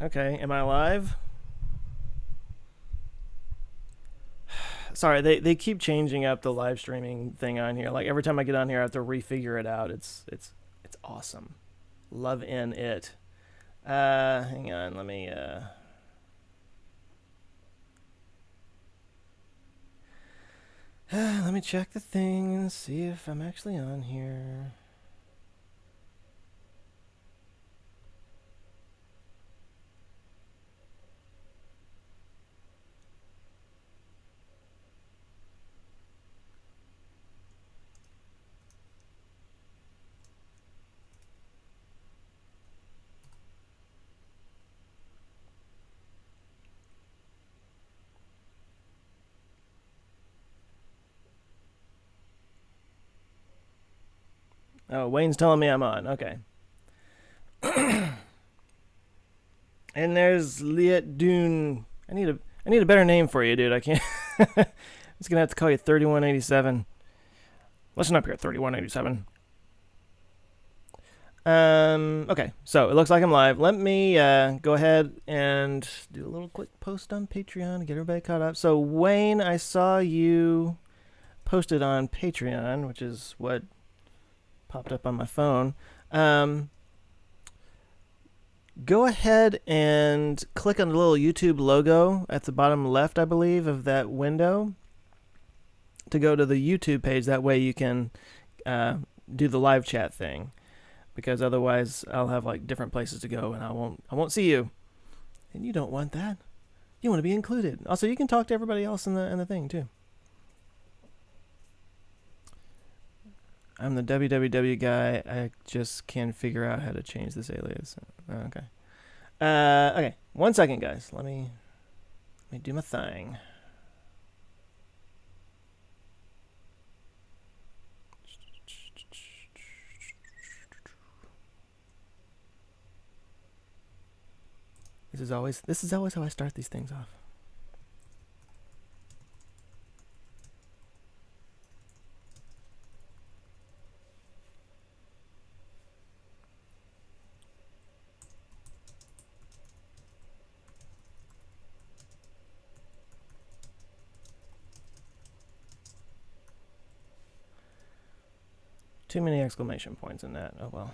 Okay, am I live? Sorry, they keep changing up the live streaming thing on here. Like every time I get on here, I have to refigure it out. It's awesome. Love in it. Hang on, let me check the thing and see if I'm actually on here. Oh, Wayne's telling me I'm on. Okay. And there's Liet Dune. I need a better name for you, dude. I can't. I'm just gonna have to call you 3187. Listen up here, 3187. Okay, so it looks like I'm live. Let me go ahead and do a little quick post on Patreon to get everybody caught up. So Wayne, I saw you posted on Patreon, which is what popped up on my phone. Go ahead and click on the little YouTube logo at the bottom left, I believe, of that window to go to the YouTube page. That way you can do the live chat thing, because otherwise I'll have like different places to go and I won't see you. And you don't want that. You want to be included. Also, you can talk to everybody else in the thing too. I'm the www guy. I just can't figure out how to change this alias. Okay. Okay. 1 second, guys. Let me do my thing. This is always how I start these things off. Too many exclamation points in that. Oh well.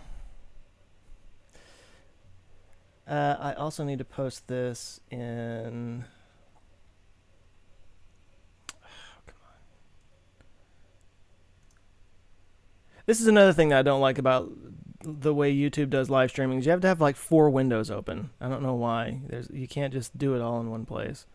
I also need to post this in. Oh, come on. This is another thing that I don't like about the way YouTube does live streaming. You have to have like 4 windows open. I don't know why. You can't just do it all in one place.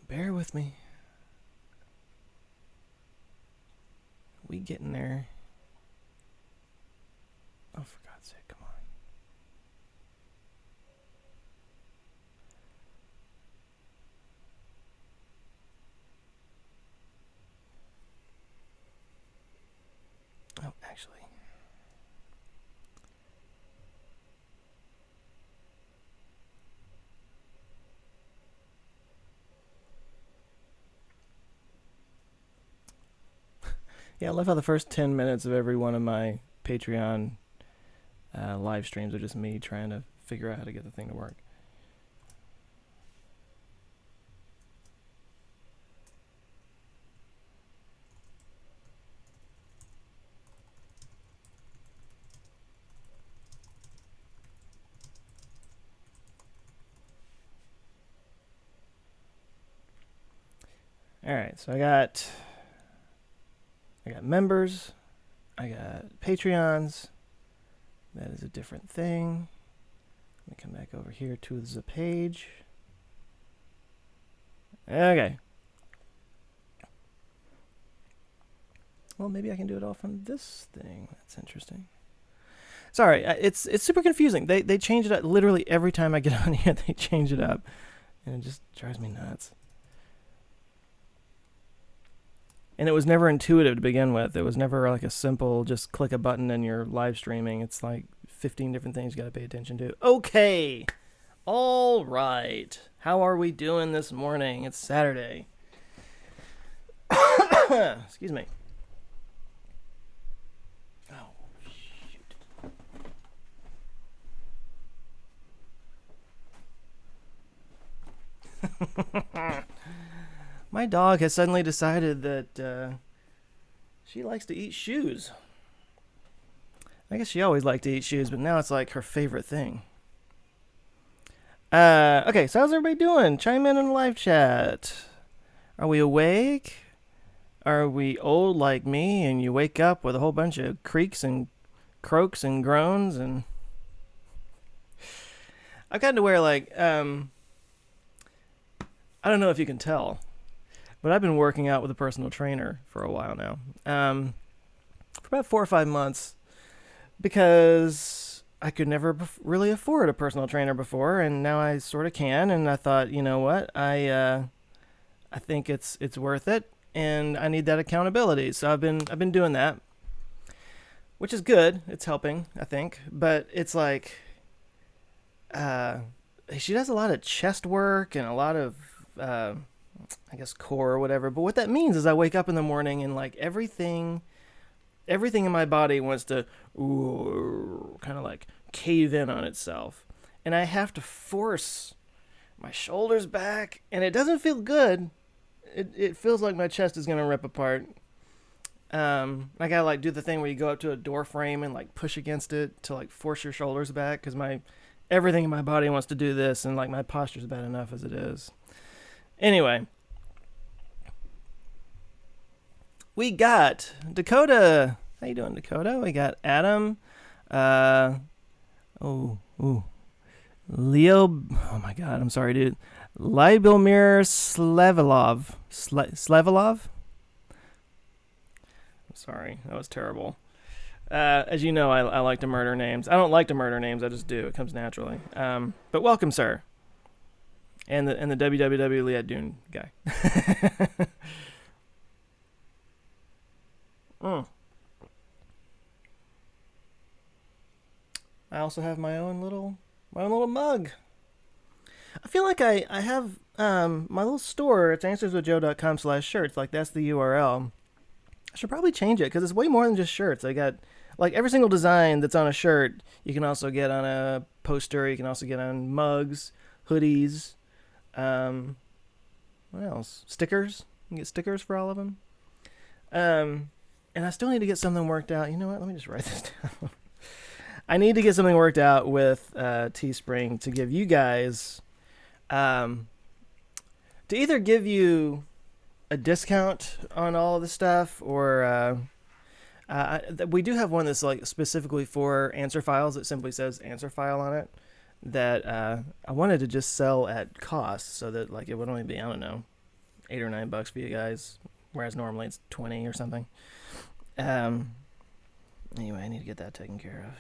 Bear with me. We getting there. Oh, for God's sake, come on. Oh, actually. Yeah, I love how the first 10 minutes of every one of my Patreon live streams are just me trying to figure out how to get the thing to work. All right, so I got members, I got Patreons. That is a different thing. Let me come back over here to the page. Okay. Well, maybe I can do it all from this thing. That's interesting. Sorry, it's super confusing. They change it up literally every time I get on here. They change it up, and it just drives me nuts. And it was never intuitive to begin with. It was never like a simple just click a button and you're live streaming. It's like 15 different things you got to pay attention to. Okay. All right. How are we doing this morning? It's Saturday. Excuse me. Oh, shoot. My dog has suddenly decided that she likes to eat shoes. I guess she always liked to eat shoes, but now it's like her favorite thing. Okay, so how's everybody doing? Chime in the live chat. Are we awake? Are we old like me and you wake up with a whole bunch of creaks and croaks and groans? And I've gotten to where, like, I don't know if you can tell, but I've been working out with a personal trainer for a while now. For about 4 or 5 months, because I could never really afford a personal trainer before, and now I sort of can. And I thought, you know what, I think it's worth it, and I need that accountability. So I've been doing that, which is good. It's helping, I think. But it's like, she does a lot of chest work and a lot of, I guess, core or whatever. But what that means is I wake up in the morning and like everything in my body wants to kind of like cave in on itself. And I have to force my shoulders back, and it doesn't feel good. It feels like my chest is going to rip apart. I gotta like do the thing where you go up to a door frame and like push against it to like force your shoulders back, because everything in my body wants to do this, and like my posture's bad enough as it is. Anyway, we got Dakota. How you doing, Dakota? We got Adam. Leo. Oh my God, I'm sorry, dude. Libomir Slevalov. Slevalov? I'm sorry, that was terrible. As you know, I like to murder names. I don't like to murder names, I just do. It comes naturally. But welcome, sir. And the www Liat Dune guy. I also have my own little mug. I feel like I have my little store. It's answerswithjoe.com/shirts. Like, that's the URL. I should probably change it, because it's way more than just shirts. I got like every single design that's on a shirt. You can also get on a poster. You can also get on mugs, hoodies. What else? Stickers. You can get stickers for all of them. And I still need to get something worked out. You know what? Let me just write this down. I need to get something worked out with Teespring to give you guys, to either give you a discount on all of the stuff, or we do have one that's like specifically for answer files. It simply says answer file on it, that I wanted to just sell at cost, so that like it would only be, I don't know, $8 or $9 for you guys, whereas normally it's 20 or something. Anyway, I need to get that taken care of.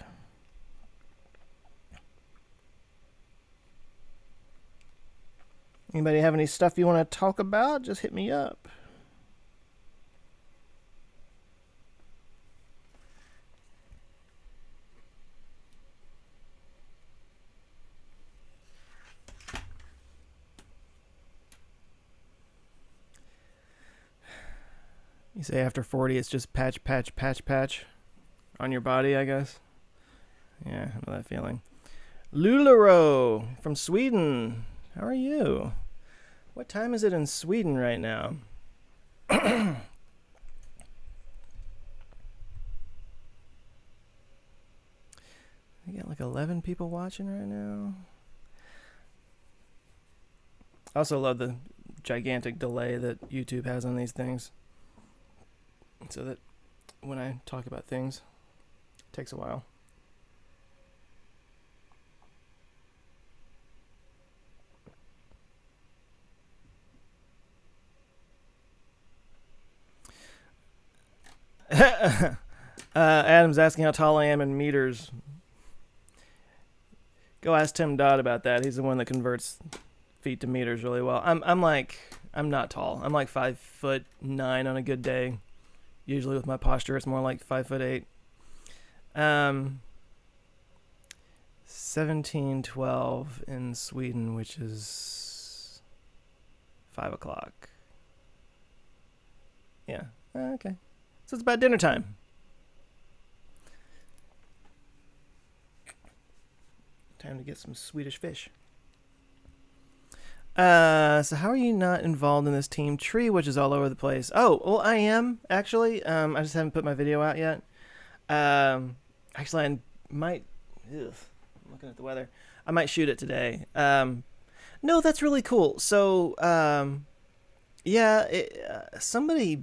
Anybody have any stuff you want to talk about? Just hit me up. You say after 40, it's just patch on your body, I guess. Yeah, I know that feeling. Lularo from Sweden. How are you? What time is it in Sweden right now? I got like 11 people watching right now. I also love the gigantic delay that YouTube has on these things, so that when I talk about things, it takes a while. Adam's asking how tall I am in meters. Go ask Tim Dodd about that. He's the one that converts feet to meters really well. I'm not tall. I'm like 5'9" on a good day. Usually with my posture, it's more like 5'8". 17:12 in Sweden, which is 5 o'clock. Yeah, Okay. So it's about dinner time. Time to get some Swedish fish. So how are you not involved in this team tree, which is all over the place? Oh, well, I am, actually. I just haven't put my video out yet. Actually, I might... Ugh, I'm looking at the weather. I might shoot it today. No, that's really cool. So, yeah, somebody...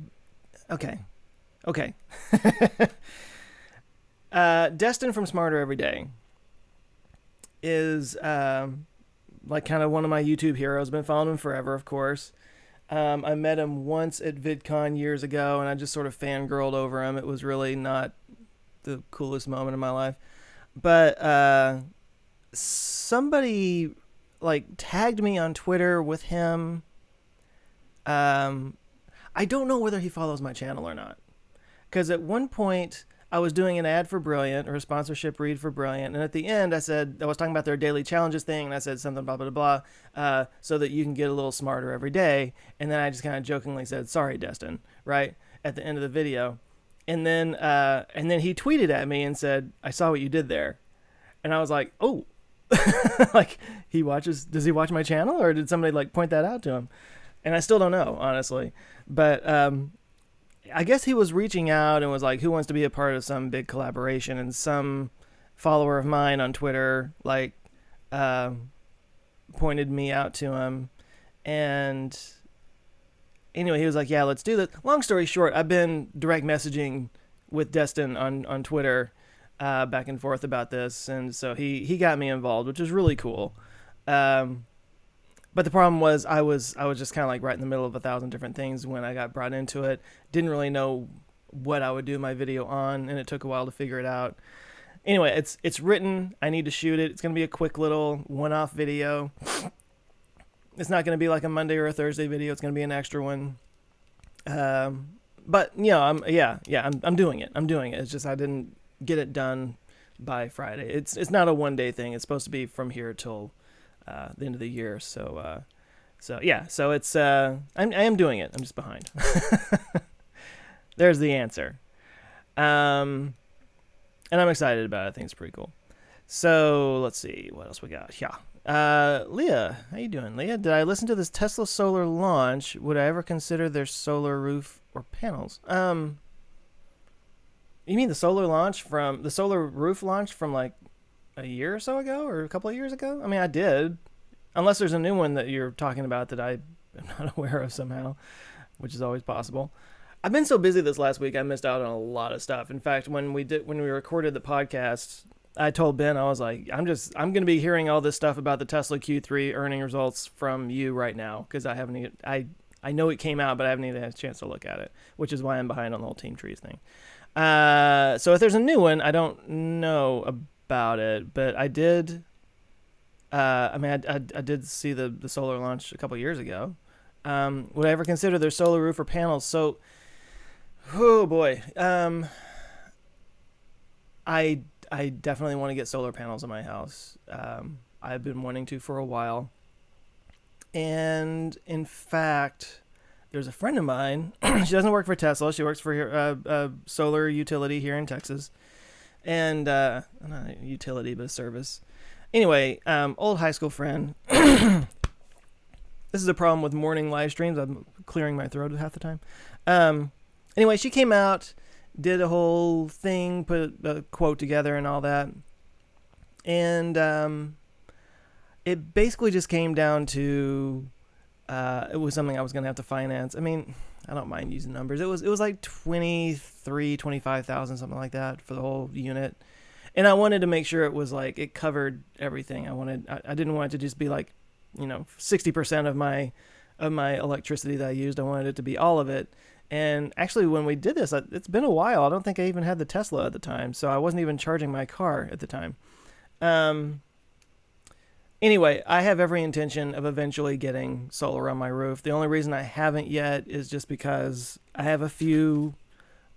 Okay. Destin from Smarter Every Day is like kind of one of my YouTube heroes. Been following him forever, of course. I met him once at VidCon years ago, and I just sort of fangirled over him. It was really not the coolest moment in my life. But somebody like tagged me on Twitter with him. I don't know whether he follows my channel or not. Because at one point, I was doing an ad for Brilliant, or a sponsorship read for Brilliant, and at the end I was talking about their daily challenges thing, and I said something blah, blah, blah, so that you can get a little smarter every day, and then I just kind of jokingly said, sorry, Destin, right, at the end of the video. And then he tweeted at me and said, I saw what you did there. And I was like, oh, like, does he watch my channel, or did somebody like point that out to him? And I still don't know, honestly. But I guess he was reaching out and was like, who wants to be a part of some big collaboration? And some follower of mine on Twitter, like, pointed me out to him. And anyway, he was like, yeah, let's do this. Long story short, I've been direct messaging with Destin on Twitter, back and forth about this. And so he got me involved, which is really cool. But the problem was I was just kind of like right in the middle of 1,000 different things when I got brought into it. Didn't really know what I would do my video on, and it took a while to figure it out. Anyway, it's written. I need to shoot it. It's going to be a quick little one-off video. It's not going to be like a Monday or a Thursday video. It's going to be an extra one. But you know, I'm doing it. I'm doing it. It's just I didn't get it done by Friday. It's not a one-day thing. It's supposed to be from here till the end of the year. So it's I am doing it. I'm just behind. There's the answer. And I'm excited about it. I think it's pretty cool. So let's see what else we got. Yeah. Leah, how you doing? Leah, did I listen to this Tesla solar launch? Would I ever consider their solar roof or panels? You mean the solar roof launch from like a year or so ago, or a couple of years ago? I mean, I did. Unless there's a new one that you're talking about that I am not aware of somehow, which is always possible. I've been so busy this last week, I missed out on a lot of stuff. In fact, when we recorded the podcast, I told Ben, I was like, I'm going to be hearing all this stuff about the Tesla Q3 earning results from you right now, because I know it came out, but I haven't even had a chance to look at it, which is why I'm behind on the whole Team Trees thing. So if there's a new one, I don't know about it, but I did. I did see the solar launch a couple years ago. Would I ever consider their solar roof or panels? So, oh boy, I definitely want to get solar panels in my house. I've been wanting to for a while, and in fact, there's a friend of mine. She doesn't work for Tesla. She works for a solar utility here in Texas. And not a utility, but a service. Anyway, old high school friend. This is a problem with morning live streams. I'm clearing my throat half the time. Anyway, she came out, did a whole thing, put a quote together and all that. And it basically just came down to it was something I was going to have to finance. I mean, I don't mind using numbers. It was like 25,000, something like that for the whole unit. And I wanted to make sure it was like it covered everything. I didn't want it to just be like, 60% of my electricity that I used. I wanted it to be all of it. And actually, when we did this, it's been a while. I don't think I even had the Tesla at the time, so I wasn't even charging my car at the time. Anyway, I have every intention of eventually getting solar on my roof. The only reason I haven't yet is just because I have a few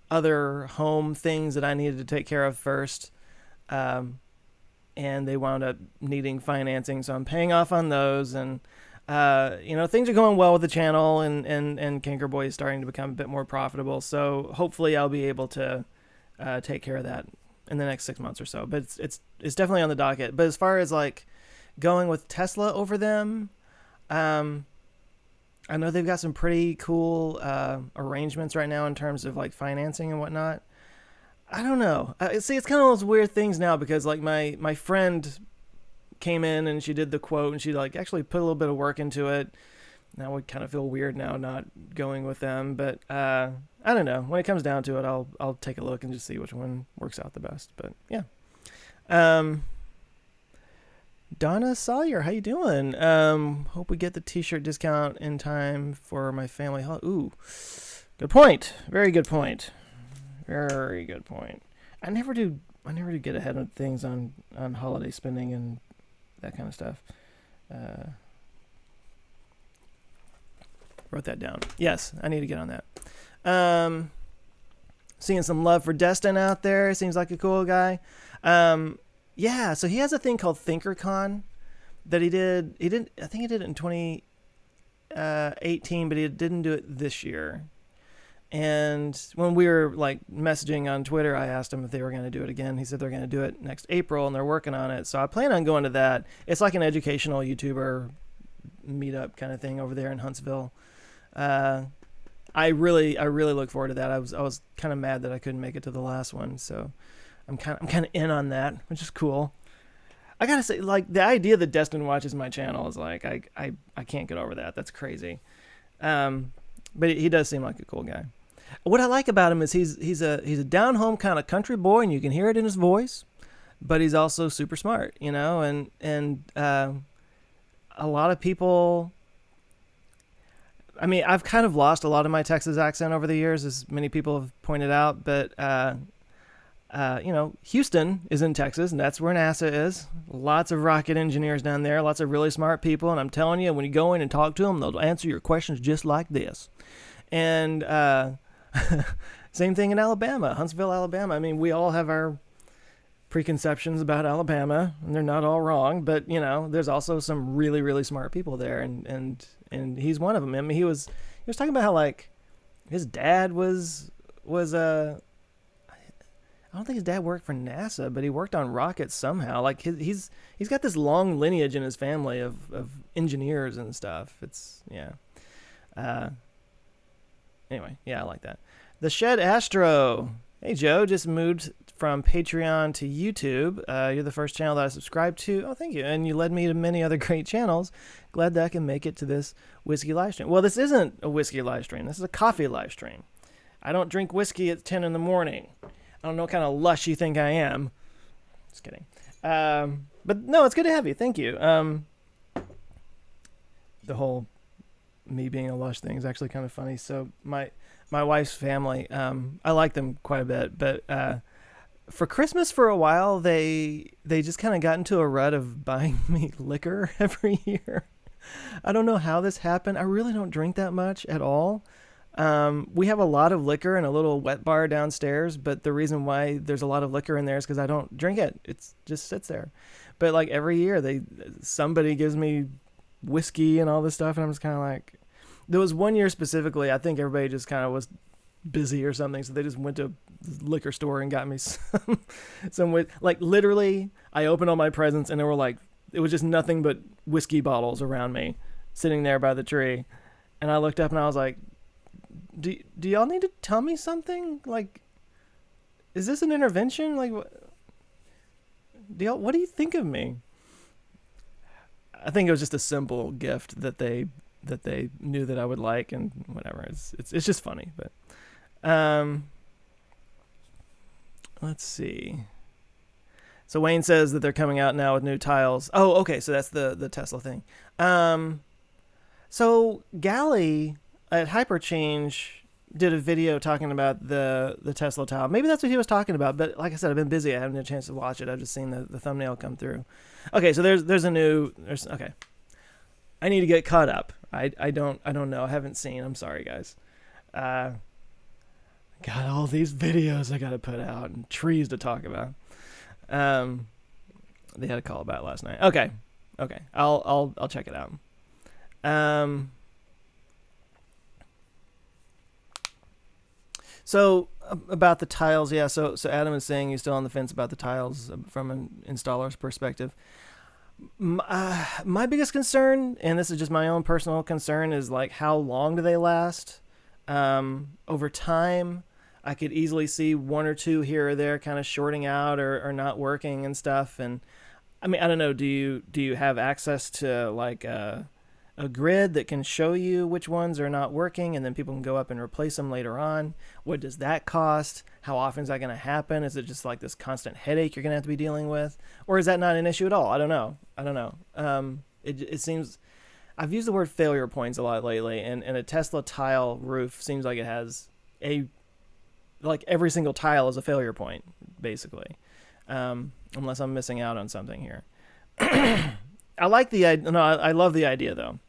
other home things that I needed to take care of first. And they wound up needing financing, so I'm paying off on those. And things are going well with the channel, and Kinker Boy is starting to become a bit more profitable. So hopefully I'll be able to take care of that in the next 6 months or so. But it's definitely on the docket. But as far as like going with Tesla over them, I know they've got some pretty cool arrangements right now in terms of like financing and whatnot. I don't know. See, it's kind of those weird things now because like my friend came in and she did the quote and she like actually put a little bit of work into it. Now would kind of feel weird now not going with them, but I don't know. When it comes down to it, I'll take a look and just see which one works out the best. But yeah. Donna Sawyer, how you doing? Hope we get the t-shirt discount in time for my family. Ooh, good point. Very good point. Very good point. I never do get ahead of things on holiday spending and that kind of stuff. Wrote that down. Yes, I need to get on that. Seeing some love for Destin out there. Seems like a cool guy. Yeah, so he has a thing called ThinkerCon that he did. I think he did it in 2018, but he didn't do it this year. And when we were like messaging on Twitter, I asked him if they were going to do it again. He said they're going to do it next April, and they're working on it. So I plan on going to that. It's like an educational YouTuber meetup kind of thing over there in Huntsville. I really look forward to that. I was kind of mad that I couldn't make it to the last one, so I'm kind of in on that, which is cool. I gotta say, like, the idea that Destin watches my channel is like, I can't get over that. That's crazy. But he does seem like a cool guy. What I like about him is he's a down home kind of country boy, and you can hear it in his voice, but he's also super smart, and a lot of people. I mean, I've kind of lost a lot of my Texas accent over the years, as many people have pointed out, but Houston is in Texas, and that's where NASA is. Lots of rocket engineers down there, lots of really smart people, and I'm telling you, when you go in and talk to them, they'll answer your questions just like this. And same thing in Alabama, Huntsville, Alabama. I mean, we all have our preconceptions about Alabama, and they're not all wrong, but there's also some really, really smart people there, and he's one of them. I mean, he was talking about how like his dad was I don't think his dad worked for NASA, but he worked on rockets somehow. Like he's got this long lineage in his family of engineers and stuff. It's yeah. Anyway, yeah, I like that. The Shed Astro. Hey Joe, just moved from Patreon to YouTube. You're the first channel that I subscribed to. Oh, thank you. And you led me to many other great channels. Glad that I can make it to this whiskey live stream. Well, this isn't a whiskey live stream. This is a coffee live stream. I don't drink whiskey at 10 in the morning. I don't know what kind of lush you think I am. Just kidding. But no, it's good to have you. Thank you. The whole me being a lush thing is actually kind of funny. So my wife's family, I like them quite a bit, but for Christmas for a while, they just kind of got into a rut of buying me liquor every year. I don't know how this happened. I really don't drink that much at all. We have a lot of liquor in a little wet bar downstairs, but the reason why there's a lot of liquor in there is because I don't drink it. It just sits there. But like every year, somebody gives me whiskey and all this stuff, and I'm just kind of like, there was one year specifically, I think everybody just kind of was busy or something, so they just went to the liquor store and got me some like literally, I opened all my presents and it was just nothing but whiskey bottles around me, sitting there by the tree, and I looked up and I was like, Do y'all need to tell me something? Like, is this an intervention? Like, what do you think of me? I think it was just a simple gift that they knew that I would like, and whatever. It's just funny, but let's see. So Wayne says that they're coming out now with new tiles. Oh, okay, so that's the Tesla thing. So Gally at Hyperchange did a video talking about the Tesla tile. Maybe that's what he was talking about, but like I said, I've been busy. I haven't had a chance to watch it. I've just seen the thumbnail come through. Okay, so okay. I need to get caught up. I don't know. I haven't seen. I'm sorry, guys. Got all these videos I got to put out and trees to talk about. They had a call about it last night. Okay. I'll check it out. So about the tiles, yeah. So Adam is saying he's still on the fence about the tiles from an installer's perspective. My biggest concern, and this is just my own personal concern, is like how long do they last? Over time, I could easily see one or two here or there kind of shorting out or not working and stuff. And I mean, I don't know. Do you have access to like a grid that can show you which ones are not working, and then people can go up and replace them later on? What does that cost? How often is that going to happen? Is it just like this constant headache you're going to have to be dealing with, or is that not an issue at all? I don't know. It seems I've used the word failure points a lot lately, and a Tesla tile roof seems like it has like every single tile is a failure point, basically, unless I'm missing out on something here. I like the idea. No, I love the idea though.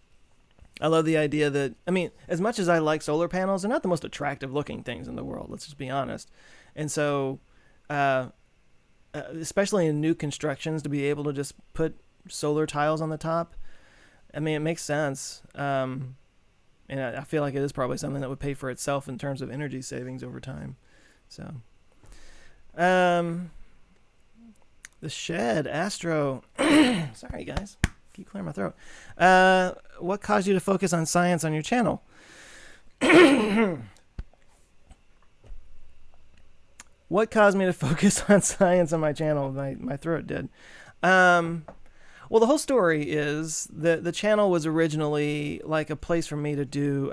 I love the idea that, I mean, as much as I like solar panels, they're not the most attractive looking things in the world. Let's just be honest. And so, especially in new constructions, to be able to just put solar tiles on the top, I mean, it makes sense. And I feel like it is probably something that would pay for itself in terms of energy savings over time. So, the shed, Astro. Sorry, guys. Keep clearing my throat. What caused you to focus on science on your channel? What caused me to focus on science on my channel? My throat did. Well, the whole story is that the channel was originally like a place for me to do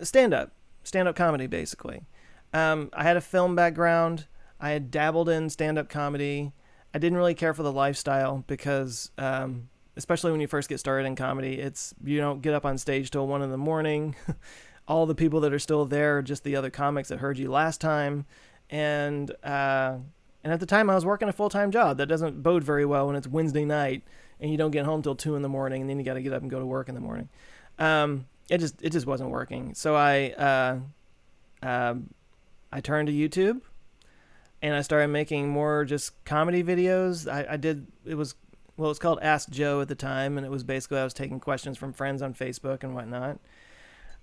stand-up comedy, basically. I had a film background. I had dabbled in stand-up comedy. I didn't really care for the lifestyle because, especially when you first get started in comedy, you don't get up on stage till 1 a.m. All the people that are still there are just the other comics that heard you last time. And at the time I was working a full-time job. That doesn't bode very well when it's Wednesday night and you don't get home till 2 a.m. and then you got to get up and go to work in the morning. It just wasn't working. So I turned to YouTube. And I started making more just comedy videos. It's called Ask Joe at the time, and it was basically I was taking questions from friends on Facebook and whatnot.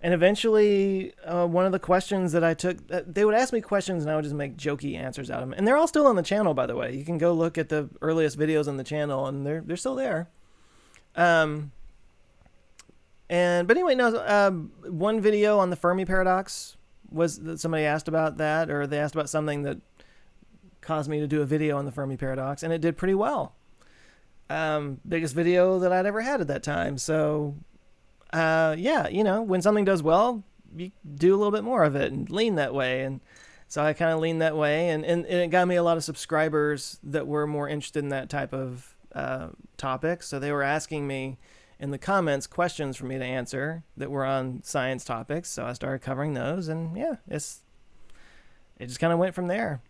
And eventually, one of the questions that I took, they would ask me questions and I would just make jokey answers out of them. And they're all still on the channel, by the way. You can go look at the earliest videos on the channel, and they're still there. But anyway, no. One video on the Fermi paradox was that somebody asked about that, or they asked about something that caused me to do a video on the Fermi paradox, and it did pretty well. Biggest video that I'd ever had at that time. So, yeah, when something does well, you do a little bit more of it and lean that way. And so I kind of leaned that way, and it got me a lot of subscribers that were more interested in that type of topic. So they were asking me in the comments questions for me to answer that were on science topics. So I started covering those, and yeah, it just kind of went from there.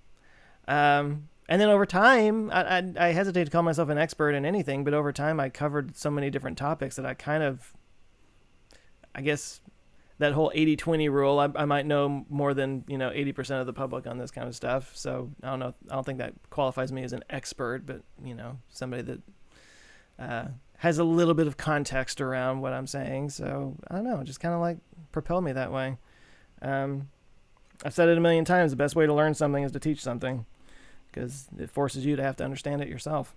And then over time, I hesitate to call myself an expert in anything, but over time I covered so many different topics that I guess that whole 80-20 rule, I might know more than, 80% of the public on this kind of stuff. So I don't know. I don't think that qualifies me as an expert, but, somebody that has a little bit of context around what I'm saying. So I don't know, it just kind of like propelled me that way. I've said it a million times. The best way to learn something is to teach something, because it forces you to have to understand it yourself.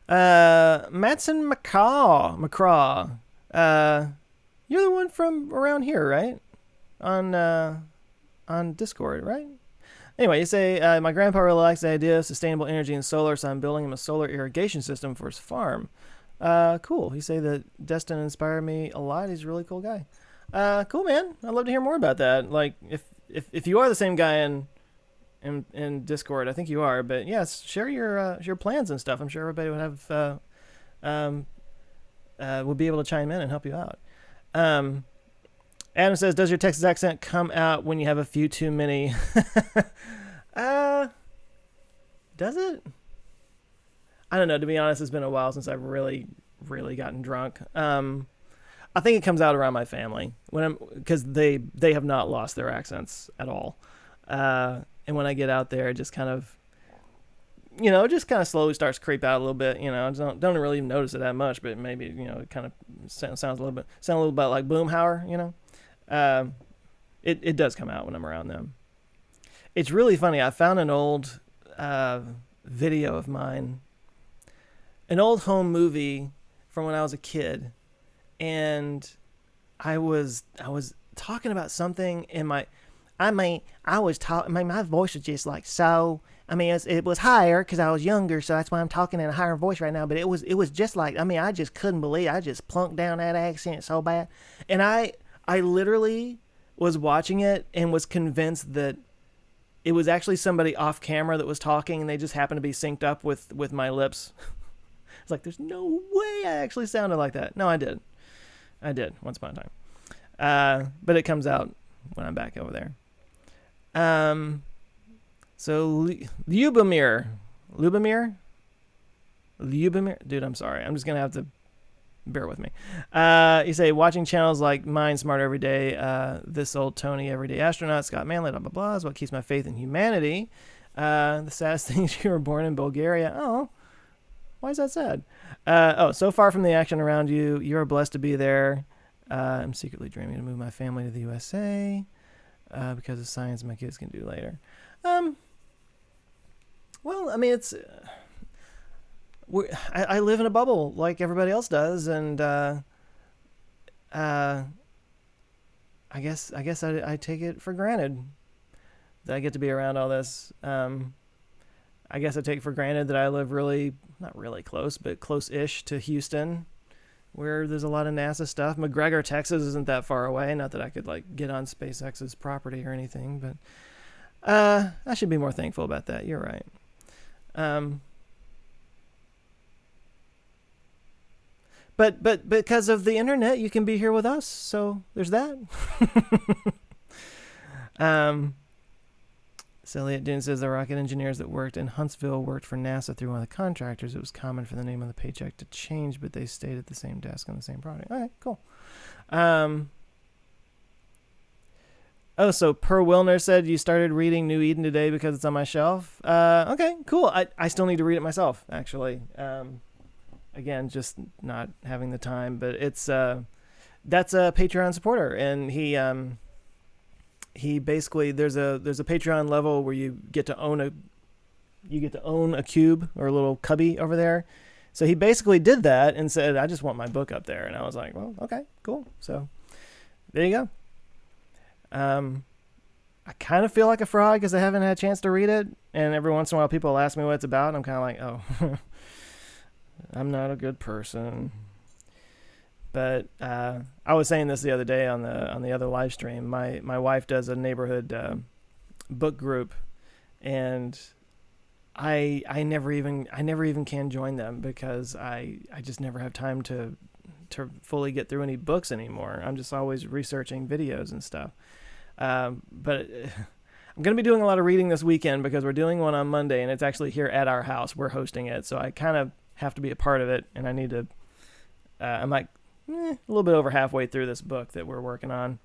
Matson McCraw. You're the one from around here, right? On Discord, right? Anyway, you say, my grandpa really likes the idea of sustainable energy and solar, so I'm building him a solar irrigation system for his farm. Cool. You say that Destin inspired me a lot. He's a really cool guy. Cool, man. I'd love to hear more about that. Like, if you are the same guy in Discord, I think you are. But yes, share your plans and stuff. I'm sure everybody would have would be able to chime in and help you out. Adam says, "Does your Texas accent come out when you have a few too many?" Does it? I don't know. To be honest, it's been a while since I've really, really gotten drunk. I think it comes out around my family because they have not lost their accents at all. And when I get out there, it just kind of just kind of slowly starts to creep out a little bit. Don't really even notice it that much, but maybe it kind of sounds a little bit like Boomhauer. It does come out when I'm around them. It's really funny. I found an old video of mine, an old home movie from when I was a kid, and I was talking about something in my voice was just like so. I mean, it was higher because I was younger, so that's why I'm talking in a higher voice right now. But it was just like, I mean, I just couldn't believe I just plunked down that accent so bad, and I literally was watching it and was convinced that it was actually somebody off camera that was talking, and they just happened to be synced up with my lips. It's like, there's no way I actually sounded like that. No, I did once upon a time. But it comes out when I'm back over there. So Lubomir, dude, I'm sorry. I'm just gonna have to bear with me. You say watching channels like mine, Smart Every Day, This Old Tony, Everyday Astronaut, Scott Manley, blah blah blah, is what keeps my faith in humanity. The saddest thing is you were born in Bulgaria. Oh, why is that sad? So far from the action around you, you are blessed to be there. I'm secretly dreaming to move my family to the USA because of science my kids can do later. Well, I mean, it's I live in a bubble like everybody else does, and I guess I take it for granted that I get to be around all this. I guess I take for granted that I live not really close, but close-ish to Houston, where there's a lot of NASA stuff. McGregor, Texas isn't that far away. Not that I could get on SpaceX's property or anything, but I should be more thankful about that. You're right. But because of the internet, you can be here with us. So there's that. Elliot Dune says the rocket engineers that worked in Huntsville worked for NASA through one of the contractors. It was common for the name of the paycheck to change, but they stayed at the same desk on the same project. All right, cool. So Per Wilner said you started reading New Eden today because it's on my shelf. Okay, cool. I still need to read it myself, actually. Again, just not having the time, but it's that's a Patreon supporter, and he basically there's a Patreon level where you get to own a cube or a little cubby over there. So he basically did that and said, I just want my book up there. And I was like, well, okay, cool. So there you go. I kind of feel like a fraud because I haven't had a chance to read it. And every once in a while people ask me what it's about. And I'm kind of like, oh, I'm not a good person. But I was saying this the other day on the other live stream. My wife does a neighborhood book group, and I never even can join them because I just never have time to fully get through any books anymore. I'm just always researching videos and stuff. But I'm going to be doing a lot of reading this weekend because we're doing one on Monday, and it's actually here at our house. We're hosting it, so I kind of have to be a part of it, and I need to. I'm like a little bit over halfway through this book that we're working on.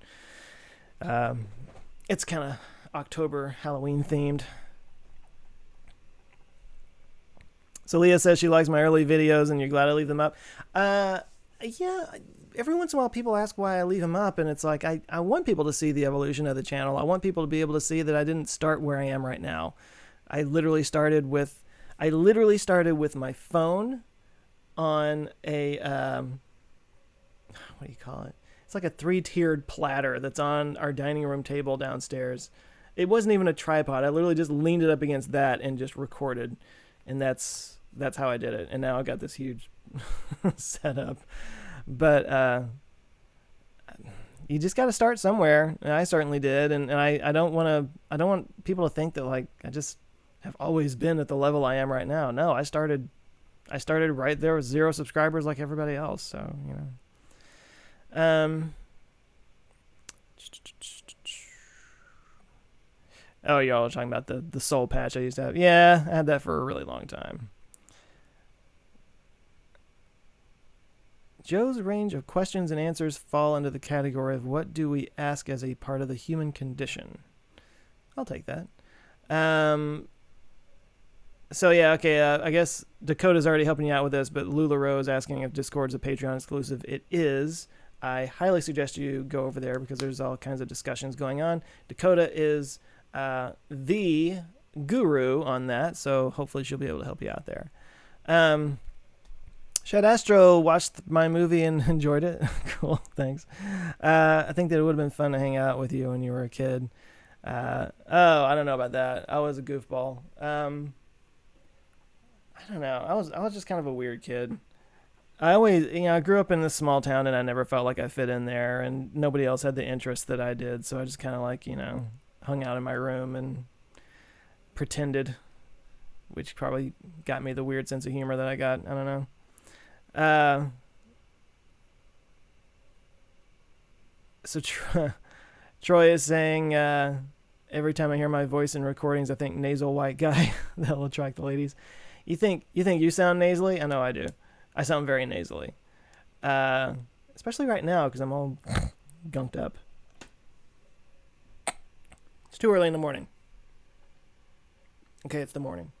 It's kind of October Halloween themed. So Leah says she likes my early videos and you're glad I leave them up. Yeah, every once in a while people ask why I leave them up, and it's like I want people to see the evolution of the channel. I want people to be able to see that I didn't start where I am right now. I literally started with my phone on a what do you call it? It's like a 3-tiered platter that's on our dining room table downstairs. It wasn't even a tripod. I literally just leaned it up against that and just recorded. And that's how I did it. And now I got this huge setup. But you just got to start somewhere. And I certainly did. And I don't want people to think that like I just have always been at the level I am right now. No, I started right there with 0 subscribers like everybody else. So, you know. Oh, y'all are talking about the soul patch I used to have. Yeah, I had that for a really long time. Joe's range of questions and answers fall under the category of what do we ask as a part of the human condition. I'll take that. So yeah, okay. I guess Dakota's already helping you out with this, but LuLaRoe is asking if Discord's a Patreon exclusive. It is. I highly suggest you go over there because there's all kinds of discussions going on. Dakota is the guru on that, so hopefully she'll be able to help you out there. Shad Astro watched my movie and enjoyed it. Cool, thanks. I think that it would have been fun to hang out with you when you were a kid. I don't know about that. I was a goofball. I don't know. I was just kind of a weird kid. I always, I grew up in this small town and I never felt like I fit in there, and nobody else had the interests that I did. So I just kind of like, hung out in my room and pretended, which probably got me the weird sense of humor that I got. I don't know. So Troy is saying, every time I hear my voice in recordings, I think nasal white guy. That'll attract the ladies. You think you sound nasally? I know I do. I sound very nasally. Especially right now because I'm all gunked up. It's too early in the morning. Okay, it's the morning.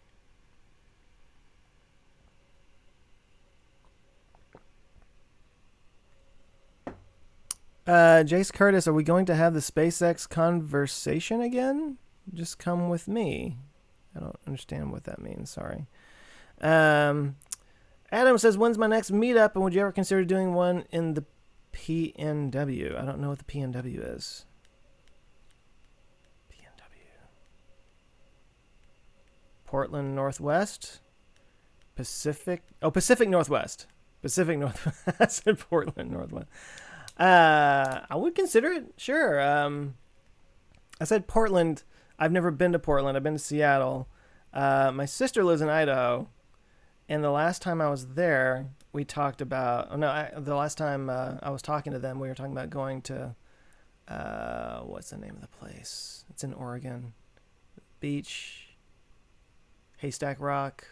Jace Curtis, are we going to have the SpaceX conversation again? Just come with me. I don't understand what that means. Sorry. Adam says, when's my next meetup, and would you ever consider doing one in the PNW? I don't know what the PNW is. PNW. Portland Northwest? Pacific Northwest. Pacific Northwest. I said Portland Northwest. I would consider it. Sure. I said Portland. I've never been to Portland. I've been to Seattle. My sister lives in Idaho. And the last time I was there, we talked about... the last time I was talking to them, we were talking about going to... what's the name of the place? It's in Oregon. Beach. Haystack Rock.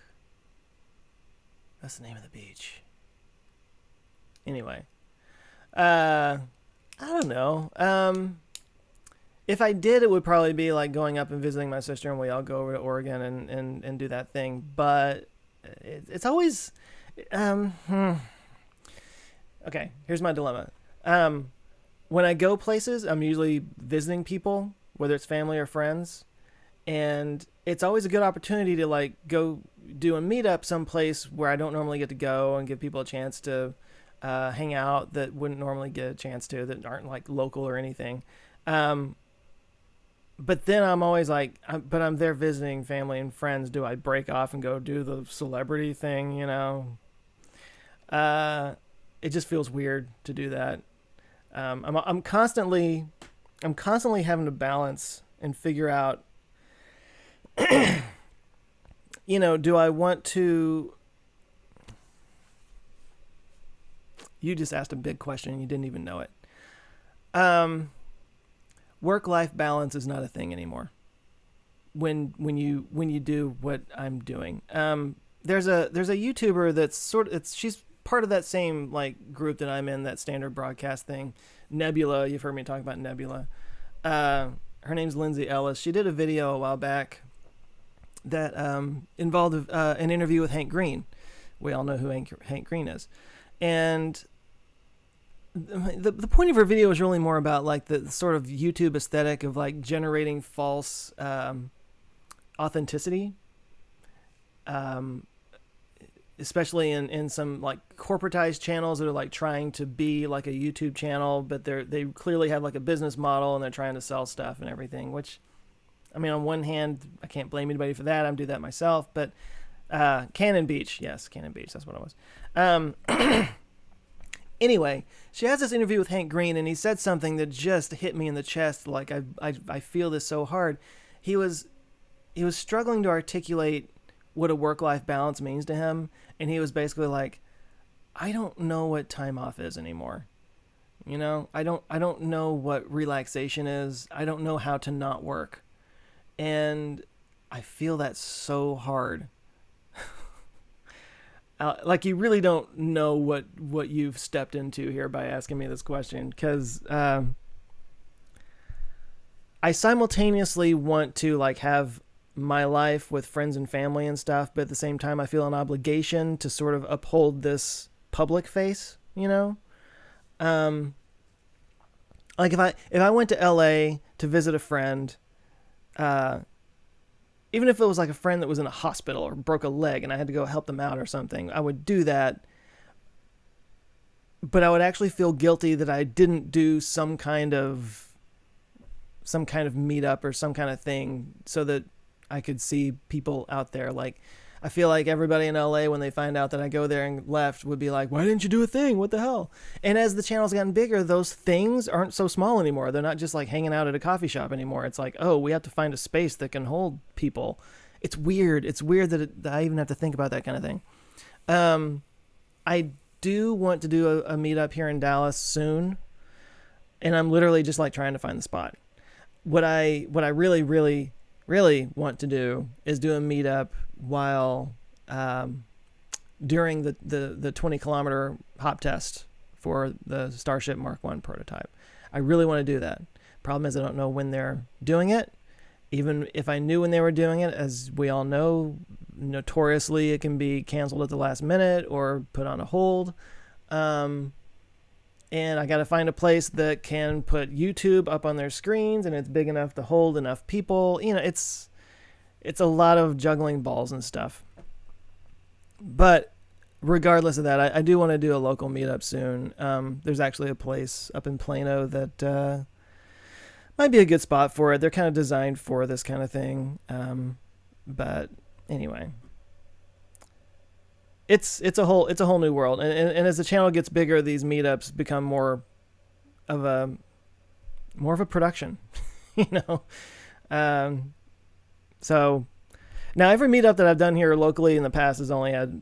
That's the name of the beach. Anyway. I don't know. If I did, it would probably be like going up and visiting my sister, and we all go over to Oregon and do that thing. But it's always... Okay, here's my dilemma. When I go places, I'm usually visiting people, whether it's family or friends. And it's always a good opportunity to like go do a meetup someplace where I don't normally get to go and give people a chance to hang out that wouldn't normally get a chance to, that aren't like local or anything. But then I'm always like, but I'm there visiting family and friends. Do I break off and go do the celebrity thing? It just feels weird to do that. I'm constantly having to balance and figure out, do I want to... You just asked a big question and you didn't even know it. Work-life balance is not a thing anymore. When you do what I'm doing. There's a YouTuber that's she's part of that same like group that I'm in, that standard broadcast thing. Nebula, you've heard me talk about Nebula. Her name's Lindsay Ellis. She did a video a while back that involved an interview with Hank Green. We all know who Hank Green is. And the point of her video is really more about like the sort of YouTube aesthetic of like generating false authenticity, especially in some like corporatized channels that are like trying to be like a YouTube channel, but they clearly have like a business model and they're trying to sell stuff and everything, which, I mean, on one hand, I can't blame anybody for that. I'm doing that myself, but Cannon Beach. Yes, Cannon Beach. That's what it was. Anyway, she has this interview with Hank Green, and he said something that just hit me in the chest. Like I feel this so hard. He was struggling to articulate what a work-life balance means to him, and he was basically like, I don't know what time off is anymore. I don't know what relaxation is. I don't know how to not work. And I feel that so hard. Like you really don't know what you've stepped into here by asking me this question, because I simultaneously want to like have my life with friends and family and stuff, but at the same time I feel an obligation to sort of uphold this public face, you know? Like if I went to LA to visit a friend, even if it was like a friend that was in a hospital or broke a leg and I had to go help them out or something, I would do that. But I would actually feel guilty that I didn't do some kind of meetup or some kind of thing so that I could see people out there. Like, I feel like everybody in LA, when they find out that I go there and left, would be like, why didn't you do a thing? What the hell? And as the channel's gotten bigger, those things aren't so small anymore. They're not just like hanging out at a coffee shop anymore. It's like, oh, we have to find a space that can hold people. It's weird. It's weird that I even have to think about that kind of thing. I do want to do a meetup here in Dallas soon. And I'm literally just like trying to find the spot. What I really, really, really want to do is do a meetup while during the 20-kilometer hop test for the Starship Mark 1 prototype. I really want to do that. Problem is I don't know when they're doing it. Even if I knew when they were doing it, as we all know, notoriously it can be canceled at the last minute or put on a hold. And I got to find a place that can put YouTube up on their screens and it's big enough to hold enough people. You know, it's a lot of juggling balls and stuff. But regardless of that, I do want to do a local meetup soon. There's actually a place up in Plano that might be a good spot for it. They're kind of designed for this kind of thing. But anyway, it's a whole new world. And as the channel gets bigger, these meetups become more of a production, you know? So now every meetup that I've done here locally in the past has only had,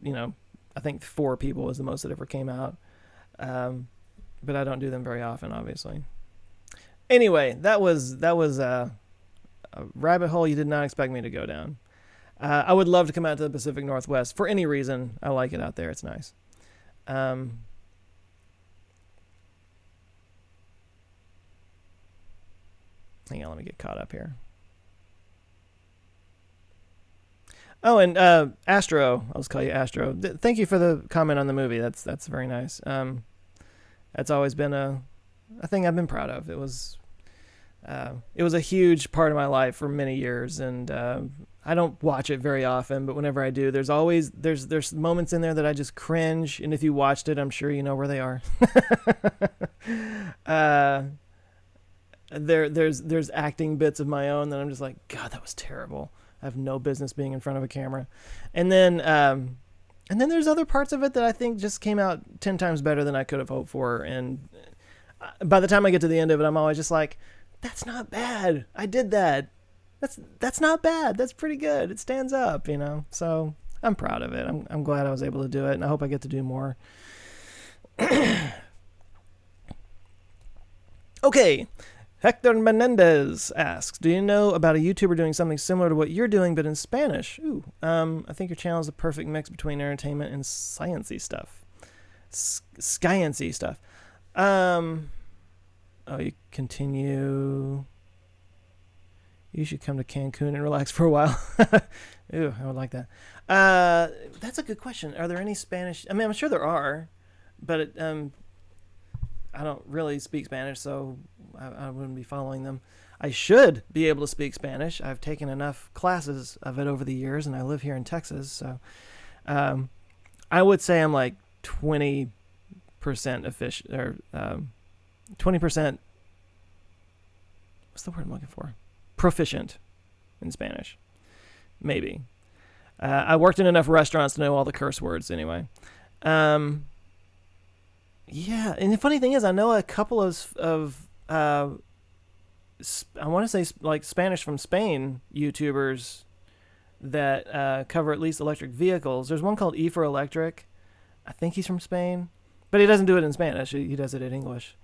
I think 4 people was the most that ever came out. But I don't do them very often, obviously. Anyway, that was a rabbit hole you did not expect me to go down. I would love to come out to the Pacific Northwest for any reason. I like it out there. It's nice. Hang on, let me get caught up here. Oh, and Astro, I'll just call you Astro. Thank you for the comment on the movie. That's very nice. That's always been a thing I've been proud of. It was a huge part of my life for many years, and I don't watch it very often, but whenever I do, there's moments in there that I just cringe, and if you watched it, I'm sure you know where they are. There's acting bits of my own that I'm just like, God, that was terrible. I have no business being in front of a camera. And then there's other parts of it that I think just came out 10 times better than I could have hoped for. And by the time I get to the end of it, I'm always just like, that's not bad. I did that. That's not bad. That's pretty good. It stands up, So I'm proud of it. I'm glad I was able to do it, and I hope I get to do more. Okay. Hector Menendez asks, do you know about a YouTuber doing something similar to what you're doing, but in Spanish? Ooh, I think your channel is a perfect mix between entertainment and science-y stuff. Science-y stuff. Oh, you continue. You should come to Cancun and relax for a while. Ooh, I would like that. That's a good question. Are there any Spanish? I mean, I'm sure there are, but I don't really speak Spanish, so I wouldn't be following them. I should be able to speak Spanish. I've taken enough classes of it over the years, and I live here in Texas, so I would say I'm like 20% efficient, or 20%. What's the word I'm looking for? Proficient in Spanish, maybe. I worked in enough restaurants to know all the curse words anyway. Yeah, and the funny thing is, I know a couple of I want to say like Spanish from Spain YouTubers that cover at least electric vehicles. There's one called E for Electric. I think he's from Spain, but he doesn't do it in Spanish. He does it in English,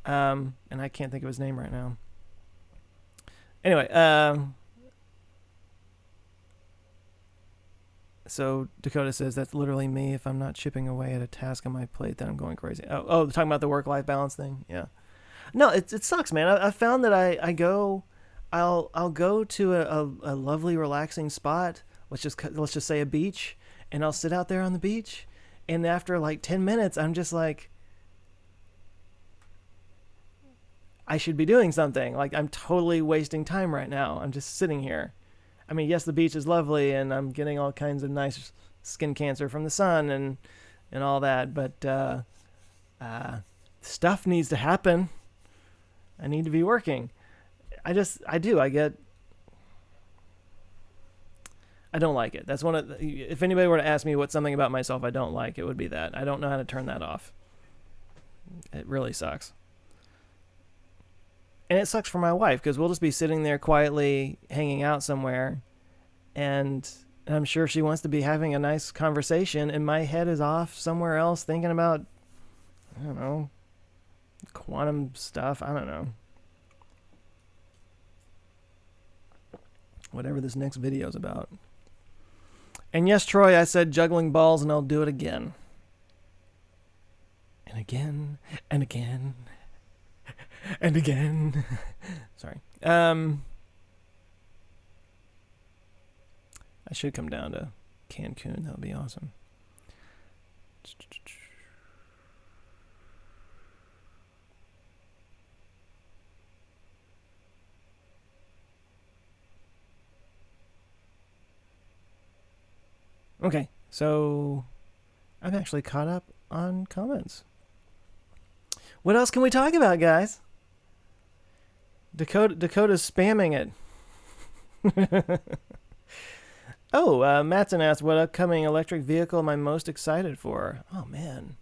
and I can't think of his name right now. Anyway, so Dakota says that's literally me. If I'm not chipping away at a task on my plate, then I'm going crazy. Oh, talking about the work-life balance thing. Yeah. No, it sucks, man. I found that I go, I'll go to a lovely relaxing spot. Let's just say a beach, and I'll sit out there on the beach. And after like 10 minutes, I'm just like, I should be doing something. Like, I'm totally wasting time right now. I'm just sitting here. I mean, yes, the beach is lovely, and I'm getting all kinds of nice skin cancer from the sun and all that, but stuff needs to happen. I need to be working. I don't like it. That's if anybody were to ask me what's something about myself I don't like, it would be that. I don't know how to turn that off. It really sucks. And it sucks for my wife, because we'll just be sitting there quietly hanging out somewhere, and I'm sure she wants to be having a nice conversation, and my head is off somewhere else thinking about, I don't know, quantum stuff. I don't know. Whatever this next video is about. And yes, Troy, I said juggling balls, and I'll do it again. And again, and again, and again. Sorry. I should come down to Cancun. That would be awesome. Okay, so I'm actually caught up on comments. What else can we talk about, guys? Dakota's spamming it. Oh, Matson asked, what upcoming electric vehicle am I most excited for? Oh, man.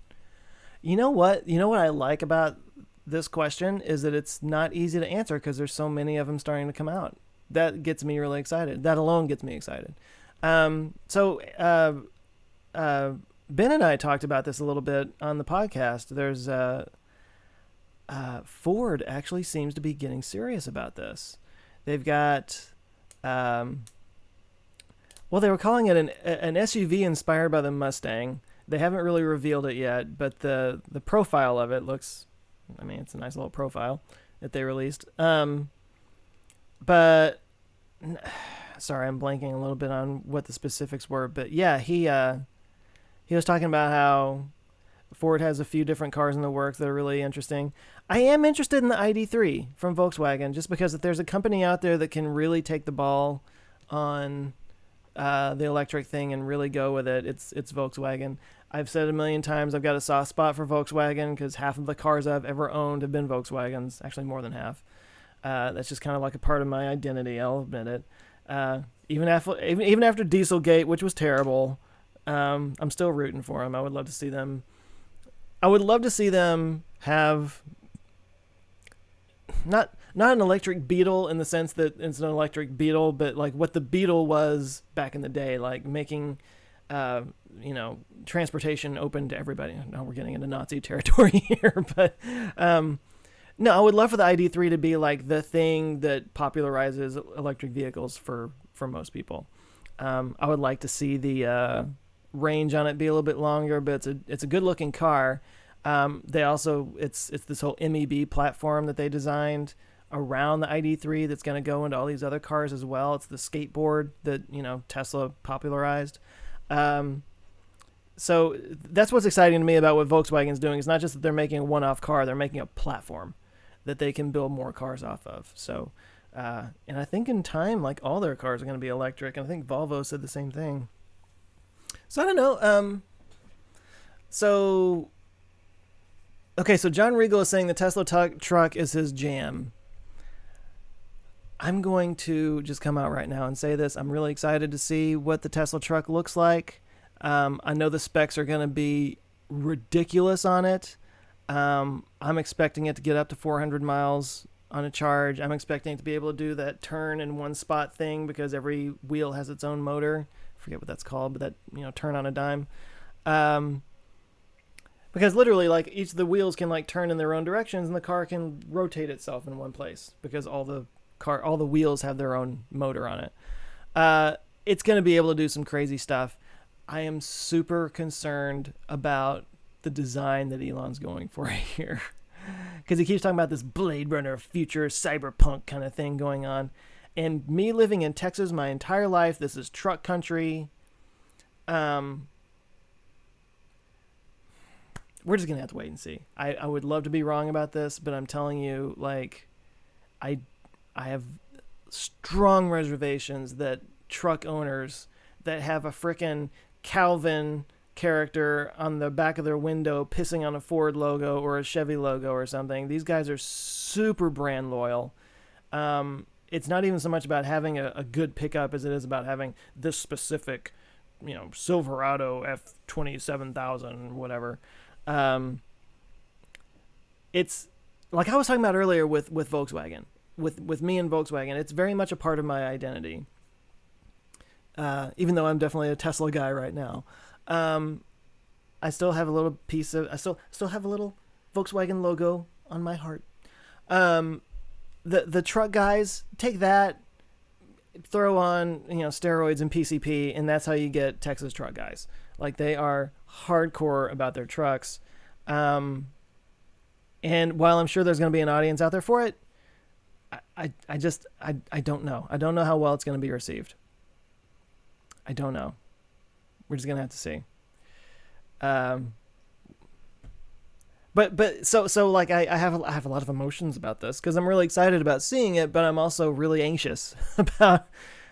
You know what I like about this question is that it's not easy to answer, because there's so many of them starting to come out. That gets me really excited. That alone gets me excited. Ben and I talked about this a little bit on the podcast. There's Ford actually seems to be getting serious about this. They've got, they were calling it an SUV inspired by the Mustang. They haven't really revealed it yet, but the profile of it looks, I mean, it's a nice little profile that they released. But sorry, I'm blanking a little bit on what the specifics were, but yeah, he was talking about how Ford has a few different cars in the works that are really interesting. I am interested in the ID3 from Volkswagen, just because if there's a company out there that can really take the ball on the electric thing and really go with it, it's Volkswagen. I've said it a million times, I've got a soft spot for Volkswagen, because half of the cars I've ever owned have been Volkswagens, actually more than half. That's just kind of like a part of my identity, I'll admit it. Even after Dieselgate, which was terrible, I'm still rooting for them. I would love to see them have not an electric Beetle in the sense that it's an electric Beetle, but like what the Beetle was back in the day, like making transportation open to everybody. Now we're getting into Nazi territory here, but no, I would love for the ID3 to be like the thing that popularizes electric vehicles for most people. I would like to see the range on it be a little bit longer, but it's a good looking car. They also, it's this whole MEB platform that they designed around the ID3 that's going to go into all these other cars as well. It's the skateboard that Tesla popularized. So that's what's exciting to me about what Volkswagen's doing. It's not just that they're making a one-off car, they're making a platform that they can build more cars off of. So, and I think in time, like all their cars are going to be electric. And I think Volvo said the same thing. So I don't know. So John Regal is saying the Tesla truck is his jam. I'm going to just come out right now and say this. I'm really excited to see what the Tesla truck looks like. I know the specs are going to be ridiculous on it. I'm expecting it to get up to 400 miles on a charge. I'm expecting it to be able to do that turn in one spot thing, because every wheel has its own motor. I forget what that's called, but that, turn on a dime. Because literally, like, each of the wheels can like turn in their own directions, and the car can rotate itself in one place because all the wheels have their own motor on it. It's going to be able to do some crazy stuff. I am super concerned about the design that Elon's going for here. Because he keeps talking about this Blade Runner future cyberpunk kind of thing going on. And me living in Texas my entire life, this is truck country. We're just gonna have to wait and see. I would love to be wrong about this, but I'm telling you, like, I have strong reservations that truck owners that have a frickin' Calvin character on the back of their window pissing on a Ford logo or a Chevy logo or something, these guys are super brand loyal. It's not even so much about having a good pickup as it is about having this specific, Silverado F27000, whatever. It's like I was talking about earlier with Volkswagen, with me and Volkswagen. It's very much a part of my identity. Even though I'm definitely a Tesla guy right now, I still have a little piece of, I still have a little Volkswagen logo on my heart. The truck guys take that, throw on, steroids and PCP, and that's how you get Texas truck guys. Like, they are hardcore about their trucks. And while I'm sure there's going to be an audience out there for it, I don't know. I don't know how well it's going to be received. I don't know. We're just going to have to see. But so like I have a lot of emotions about this because I'm really excited about seeing it, but I'm also really anxious about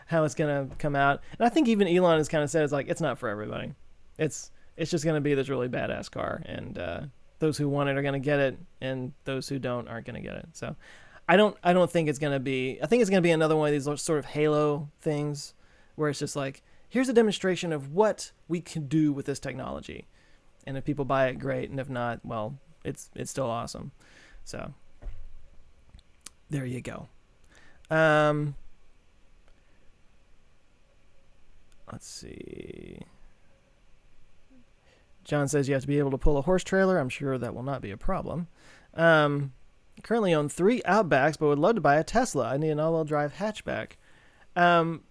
how it's going to come out. And I think even Elon has kind of said it's not for everybody. It's just going to be this really badass car, and those who want it are going to get it, and those who don't aren't going to get it. So I don't think it's going to be. I think it's going to be another one of these sort of Halo things where it's just like, here's a demonstration of what we can do with this technology, and if people buy it, great, and if not, well, it's still awesome. So there you go. Let's see. John says you have to be able to pull a horse trailer. I'm sure that will not be a problem. Currently own 3 Outbacks, but would love to buy a Tesla. I need an all-wheel drive hatchback. You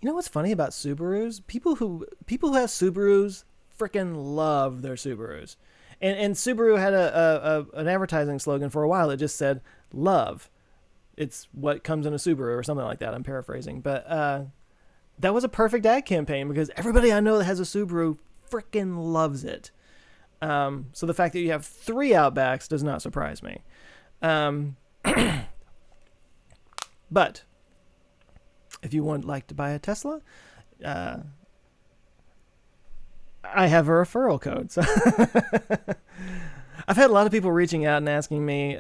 know what's funny about Subarus? People who have Subarus freaking love their Subarus. And Subaru had an advertising slogan for a while that just said, love. It's what comes in a Subaru or something like that. I'm paraphrasing. But that was a perfect ad campaign because everybody I know that has a Subaru freaking loves it. So the fact that you have 3 Outbacks does not surprise me. But if you would like to buy a Tesla, I have a referral code. So I've had a lot of people reaching out and asking me,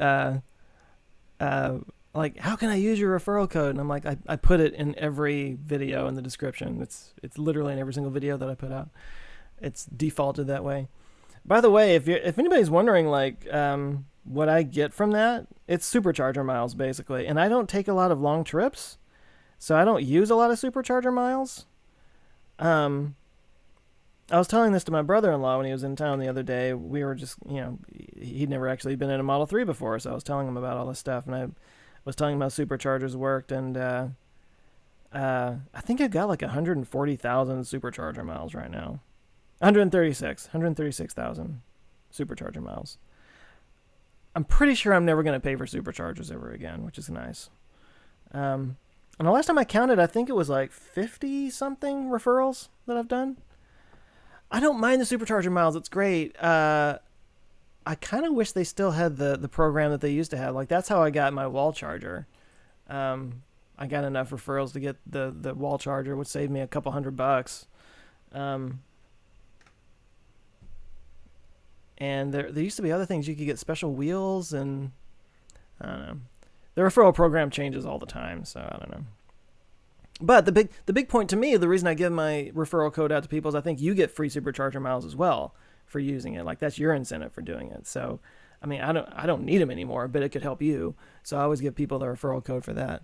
like, how can I use your referral code? And I'm like, I put it in every video in the description. It's literally in every single video that I put out. It's defaulted that way. By the way, if anybody's wondering, like, what I get from that, it's supercharger miles, basically. And I don't take a lot of long trips, so I don't use a lot of supercharger miles. I was telling this to my brother-in-law when he was in town the other day. We were just, he'd never actually been in a Model 3 before, so I was telling him about all this stuff, and I was telling him how superchargers worked, and I think I've got like 140,000 supercharger miles right now. 136,000 supercharger miles. I'm pretty sure I'm never going to pay for superchargers ever again, which is nice. And the last time I counted, I think it was like 50-something referrals that I've done. I don't mind the supercharger miles. It's great. I kind of wish they still had the program that they used to have. Like, that's how I got my wall charger. I got enough referrals to get the wall charger, which saved me a couple $100. And there used to be other things. You could get special wheels, and I don't know. The referral program changes all the time, so I don't know. But the big point to me, the reason I give my referral code out to people is I think you get free supercharger miles as well for using it. Like, that's your incentive for doing it. So, I mean, I don't need them anymore, but it could help you. So I always give people the referral code for that.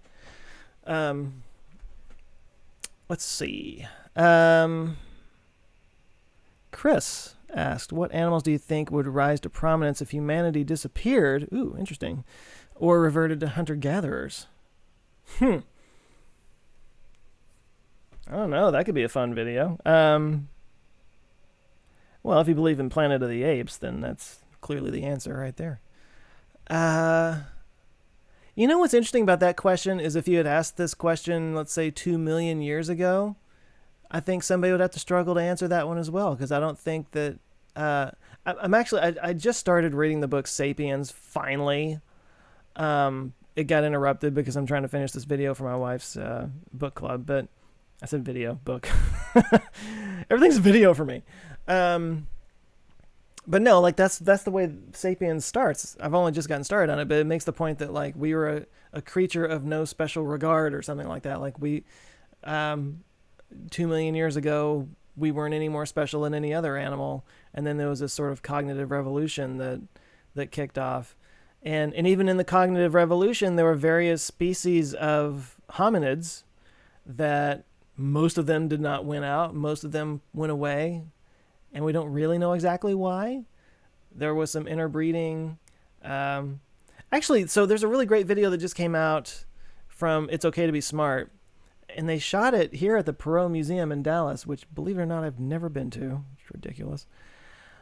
Let's see. Chris asked, what animals do you think would rise to prominence if humanity disappeared? Ooh, interesting. Or reverted to hunter-gatherers? I don't know. That could be a fun video. Well, if you believe in Planet of the Apes, then that's clearly the answer right there. Uh, you know what's interesting about that question is if you had asked this question, let's say 2 million years ago, I think somebody would have to struggle to answer that one as well, because I don't think that. Uh, I'm actually. I just started reading the book *Sapiens*. Finally, it got interrupted because I'm trying to finish this video for my wife's book club. But I said video book. Everything's video for me. But no, like that's the way *Sapiens* starts. I've only just gotten started on it, but it makes the point that like we were a creature of no special regard or something like that. Like we, 2 million years ago, we weren't any more special than any other animal, and then there was this sort of cognitive revolution that kicked off, and even in the cognitive revolution, there were various species of hominids that most of them did not win out, most of them went away, and we don't really know exactly why. There was some interbreeding. Actually, so there's a really great video that just came out from It's Okay to Be Smart, and they shot it here at the Perot Museum in Dallas, which, believe it or not, I've never been to. It's ridiculous.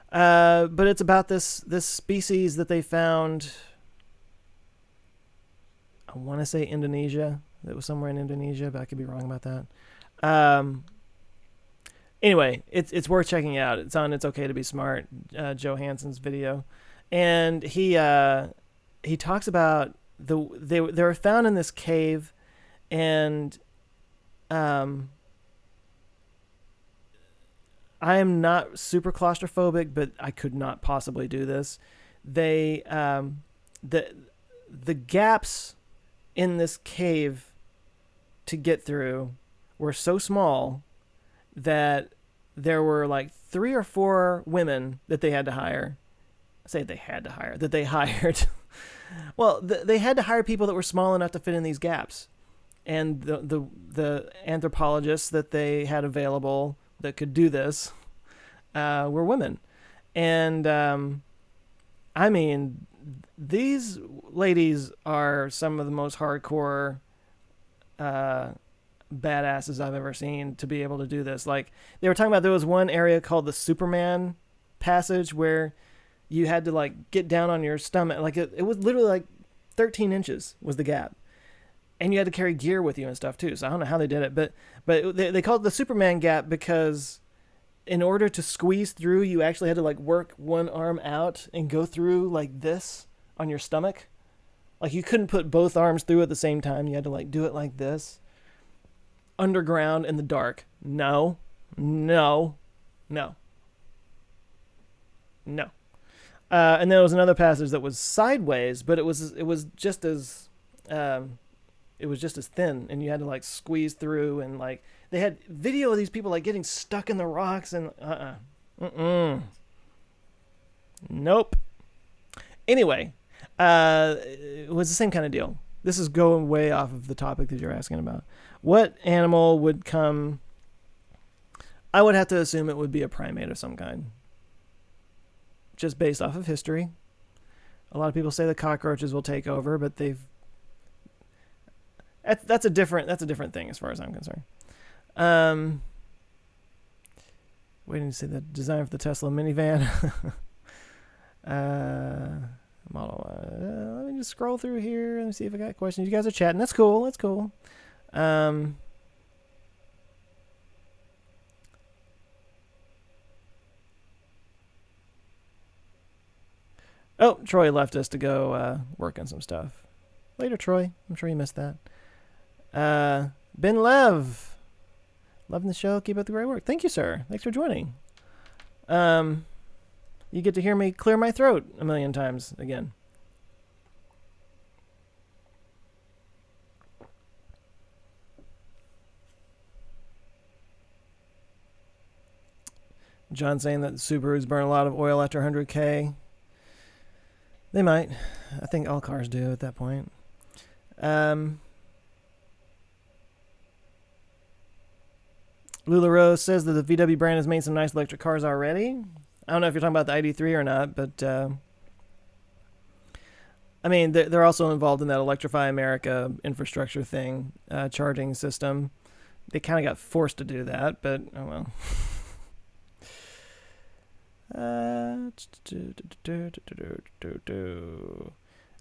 But it's about this species that they found, I want to say Indonesia. It was somewhere in Indonesia, but I could be wrong about that. Anyway, it's worth checking out. It's on It's Okay to Be Smart, Joe Hanson's video. And he talks about they were found in this cave, and I am not super claustrophobic, but I could not possibly do this. They the gaps in this cave to get through were so small that there were like 3 or 4 women that they had to hire. I say they had to hire, that they hired. Well, they had to hire people that were small enough to fit in these gaps. And the anthropologists that they had available that could do this were women. And I mean, these ladies are some of the most hardcore badasses I've ever seen to be able to do this. Like, they were talking about, there was one area called the Superman passage where you had to like get down on your stomach. Like it was literally like 13 inches was the gap. And you had to carry gear with you and stuff too. So I don't know how they did it, but they called it the Superman gap because in order to squeeze through, you actually had to like work one arm out and go through like this on your stomach. Like you couldn't put both arms through at the same time. You had to like do it like this. Underground in the dark. No. And there was another passage that was sideways, but it was just as thin, and you had to like squeeze through, and like they had video of these people like getting stuck in the rocks, and nope. Anyway, it was the same kind of deal. This is going way off of the topic that you're asking about. What animal would come? I would have to assume it would be a primate of some kind, just based off of history. A lot of people say the cockroaches will take over, but that's a different thing as far as I'm concerned. Waiting to see the design for the Tesla minivan. Model. Let me just scroll through here and see if I got questions. You guys are chatting. That's cool. Oh, Troy left us to go work on some stuff. Later, Troy. I'm sure you missed that. Ben Lev. Loving the show. Keep up the great work. Thank you, sir. Thanks for joining. You get to hear me clear my throat a million times again. John saying that Subarus burn a lot of oil after 100K. They might. I think all cars do at that point. Lula Rose says that the VW brand has made some nice electric cars already. I don't know if you're talking about the ID3 or not, but I mean, they're also involved in that Electrify America infrastructure thing, charging system. They kind of got forced to do that, but oh well.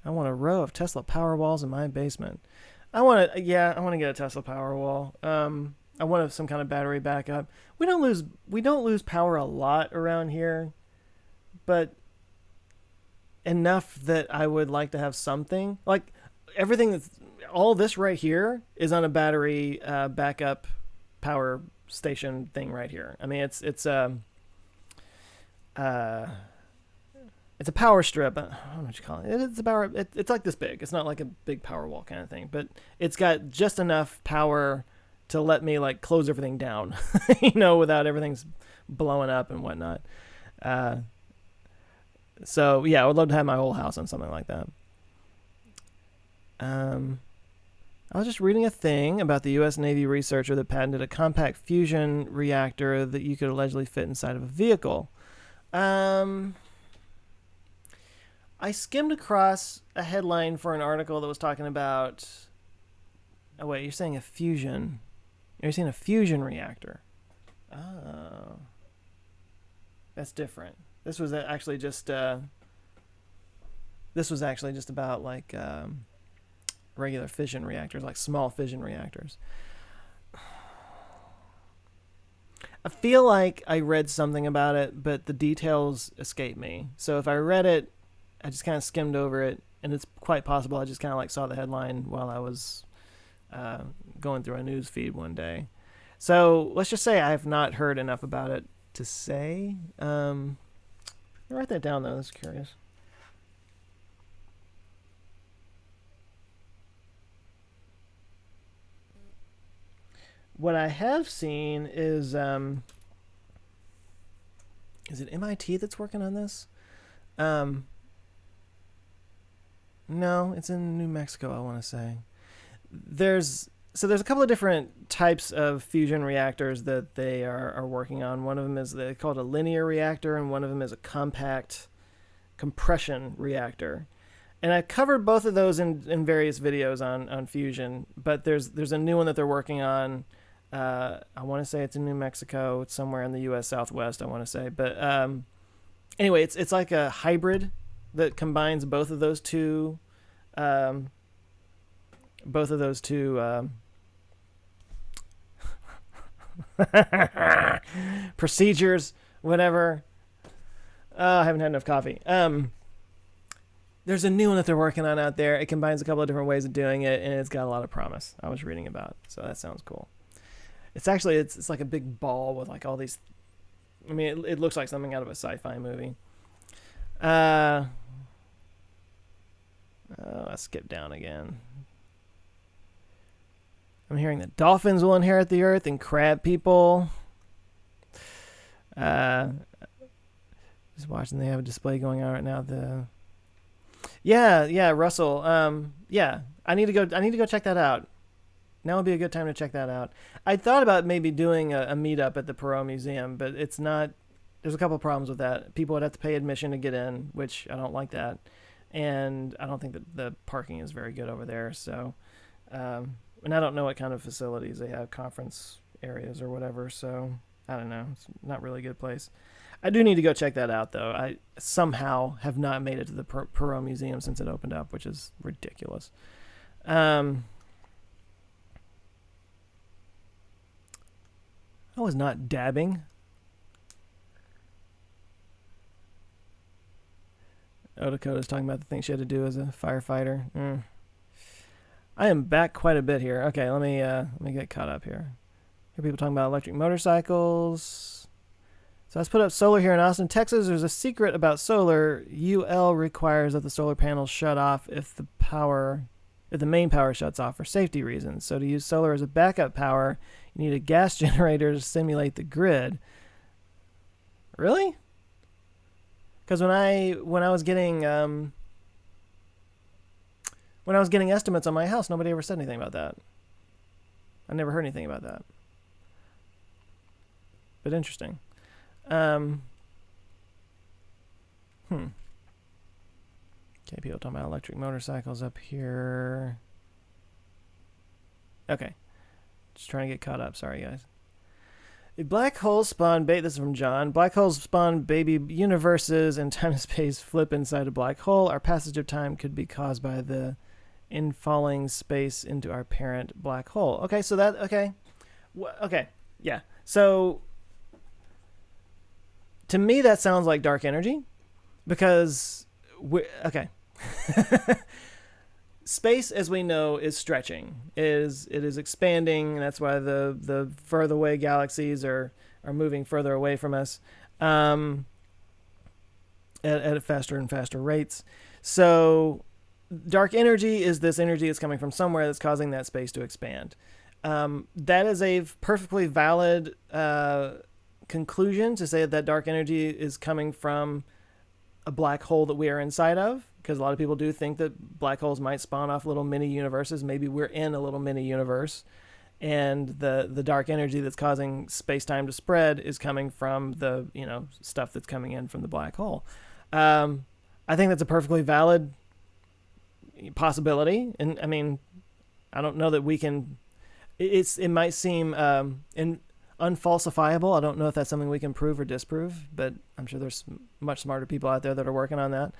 I I want a row of Tesla Powerwalls in my basement. I want to get a Tesla Powerwall. I want some kind of battery backup. We don't lose power a lot around here, but enough that I would like to have something. Like all this right here is on a battery backup power station thing right here. I mean, it's a power strip. I don't know what you call it. It's a power. It's like this big. It's not like a big power wall kind of thing, but it's got just enough power to let me like close everything down, without everything's blowing up and whatnot. So yeah, I would love to have my whole house on something like that. I was just reading a thing about the U.S. Navy researcher that patented a compact fusion reactor that you could allegedly fit inside of a vehicle. I skimmed across a headline for an article that was talking about... Oh, wait, you're saying a fusion... You're saying a fusion reactor. Oh. That's different. This was actually just about like regular fission reactors, like small fission reactors. I feel like I read something about it, but the details escape me. So if I read it, I just kind of skimmed over it, and it's quite possible I just kind of like saw the headline while I was going through a news feed one day. So let's just say I have not heard enough about it to say. I'll write that down though. That's curious. What I have seen is it MIT that's working on this? No, it's in New Mexico, I want to say. There's a couple of different types of fusion reactors that they are working on. One of them is they call it a linear reactor, and one of them is a compact compression reactor. And I covered both of those in various videos on fusion, but there's a new one that they're working on. I want to say it's in New Mexico. It's somewhere in the U.S. Southwest, I want to say. But anyway, it's like a hybrid that combines both of those two procedures, whatever. I haven't had enough coffee. There's a new one that they're working on out there. It combines a couple of different ways of doing it, and it's got a lot of promise. I was reading about, so that sounds cool. It's actually it's like a big ball with like all these. I mean, it looks like something out of a sci-fi movie. I skipped down again. I'm hearing that dolphins will inherit the earth and crab people. Just watching, they have a display going on right now. Yeah, Russell. Yeah, I need to go check that out. Now would be a good time to check that out. I thought about maybe doing a meetup at the Perot Museum, but it's not. There's a couple of problems with that. People would have to pay admission to get in, which I don't like that, and I don't think that the parking is very good over there. So, and I don't know what kind of facilities they have, conference areas or whatever. So I don't know. It's not really a good place. I do need to go check that out, though. I somehow have not made it to the Perot Museum since it opened up, which is ridiculous. I was not dabbing. Odakota's talking about the thing she had to do as a firefighter. I am back quite a bit here. Okay, let me get caught up here. Hear people talking about electric motorcycles. So let's put up solar here in Austin, Texas. There's a secret about solar. UL requires that the solar panels shut off if the main power shuts off for safety reasons. So to use solar as a backup power, you need a gas generator to simulate the grid. Really? Because when I was getting estimates on my house, nobody ever said anything about that. I never heard anything about that. But interesting. Okay, people talking about electric motorcycles up here. Okay. Just trying to get caught up. Sorry, guys. Black holes spawn this is from John. Black holes spawn baby universes, and time and space flip inside a black hole. Our passage of time could be caused by the infalling space into our parent black hole. Okay, so that okay, yeah. So to me, that sounds like dark energy, because space, as we know, is stretching. It is expanding, and that's why the further away galaxies are moving further away from us at faster and faster rates. So dark energy is this energy that's coming from somewhere that's causing that space to expand. That is a perfectly valid conclusion to say that dark energy is coming from a black hole that we are inside of, because a lot of people do think that black holes might spawn off little mini universes. Maybe we're in a little mini universe, and the dark energy that's causing space-time to spread is coming from the stuff that's coming in from the black hole. I think that's a perfectly valid possibility, and I mean, I don't know that we can. It might seem unfalsifiable. I don't know if that's something we can prove or disprove, but I'm sure there's much smarter people out there that are working on that.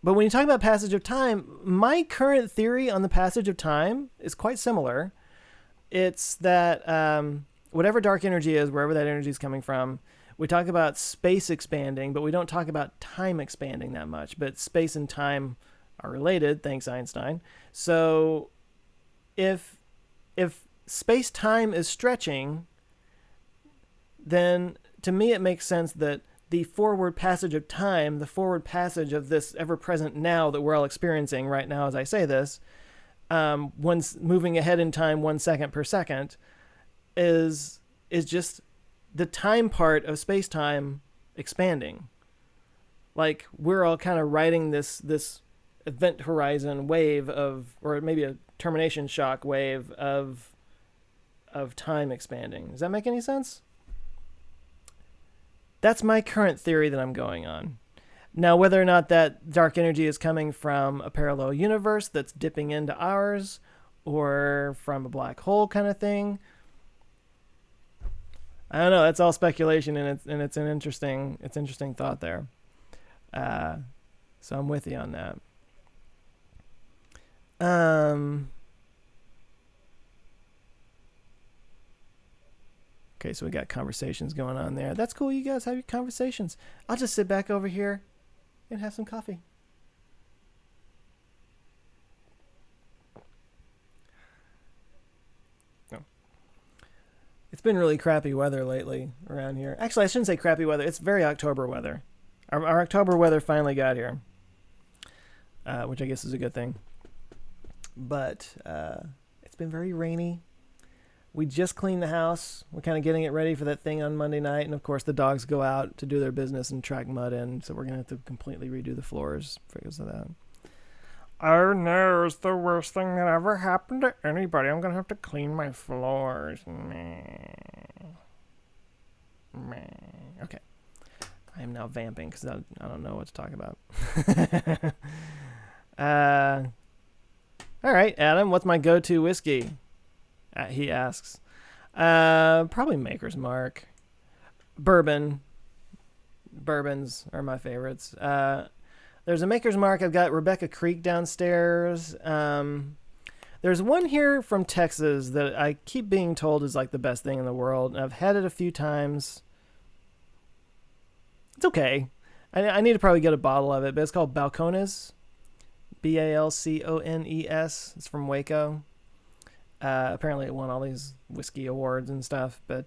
But when you talk about passage of time, my current theory on the passage of time is quite similar. It's that whatever dark energy is, wherever that energy is coming from, we talk about space expanding, but we don't talk about time expanding that much. But space and time are related, thanks Einstein. So if space-time is stretching, then to me it makes sense that the forward passage of time, the forward passage of this ever-present now that we're all experiencing right now as I say this, one's moving ahead in time 1 second per second, is just the time part of space-time expanding. Like, we're all kind of riding this event horizon wave of, or maybe a termination shock wave of time expanding. Does that make any sense? That's my current theory that I'm going on. Now, whether or not that dark energy is coming from a parallel universe that's dipping into ours, or from a black hole kind of thing, I don't know. That's all speculation, and it's an interesting thought there. So I'm with you on that. Okay, so we got conversations going on there. That's cool. You guys have your conversations. I'll just sit back over here and have some coffee. No. It's been really crappy weather lately around here. Actually, I shouldn't say crappy weather. It's very October weather. Our October weather finally got here, which I guess is a good thing. But it's been very rainy. We just cleaned the house. We're kind of getting it ready for that thing on Monday night. And, of course, the dogs go out to do their business and track mud in. So we're going to have to completely redo the floors because of that. Oh, no. It's the worst thing that ever happened to anybody. I'm going to have to clean my floors. Meh. Okay. I am now vamping because I don't know what to talk about. All right, Adam, what's my go-to whiskey? He asks. Probably Maker's Mark. Bourbons are my favorites. There's a Maker's Mark. I've got Rebecca Creek downstairs. There's one here from Texas that I keep being told is like the best thing in the world. And I've had it a few times. It's okay. I need to probably get a bottle of it, but it's called Balcones. Balcones. It's from Waco. Apparently it won all these whiskey awards and stuff, but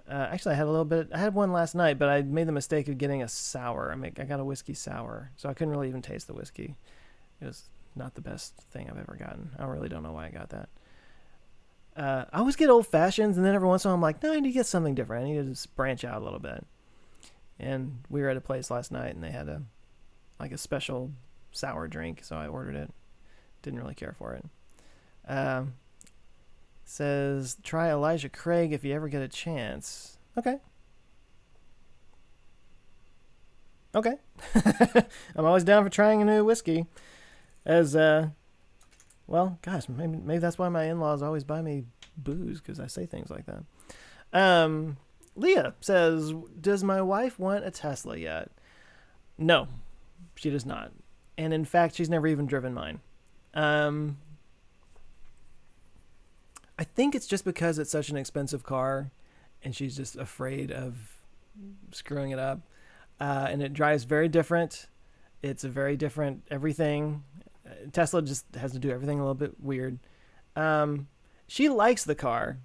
actually I had one last night, but I made the mistake of getting a sour. I got a whiskey sour, so I couldn't really even taste the whiskey. It was not the best thing I've ever gotten. I really don't know why I got that. I always get old fashions, and then every once in a while I'm like, no, I need to get something different. I need to just branch out a little bit. And we were at a place last night, and they had a special sour drink, so I ordered it. Didn't really care for it. Says, try Elijah Craig if you ever get a chance. Okay. I'm always down for trying a new whiskey. As, well, gosh, maybe that's why my in-laws always buy me booze because I say things like that. Leah says, does my wife want a Tesla yet? No, she does not. And in fact, she's never even driven mine. I think it's just because it's such an expensive car and she's just afraid of screwing it up. And it drives very different. It's a very different everything. Tesla just has to do everything a little bit weird. She likes the car,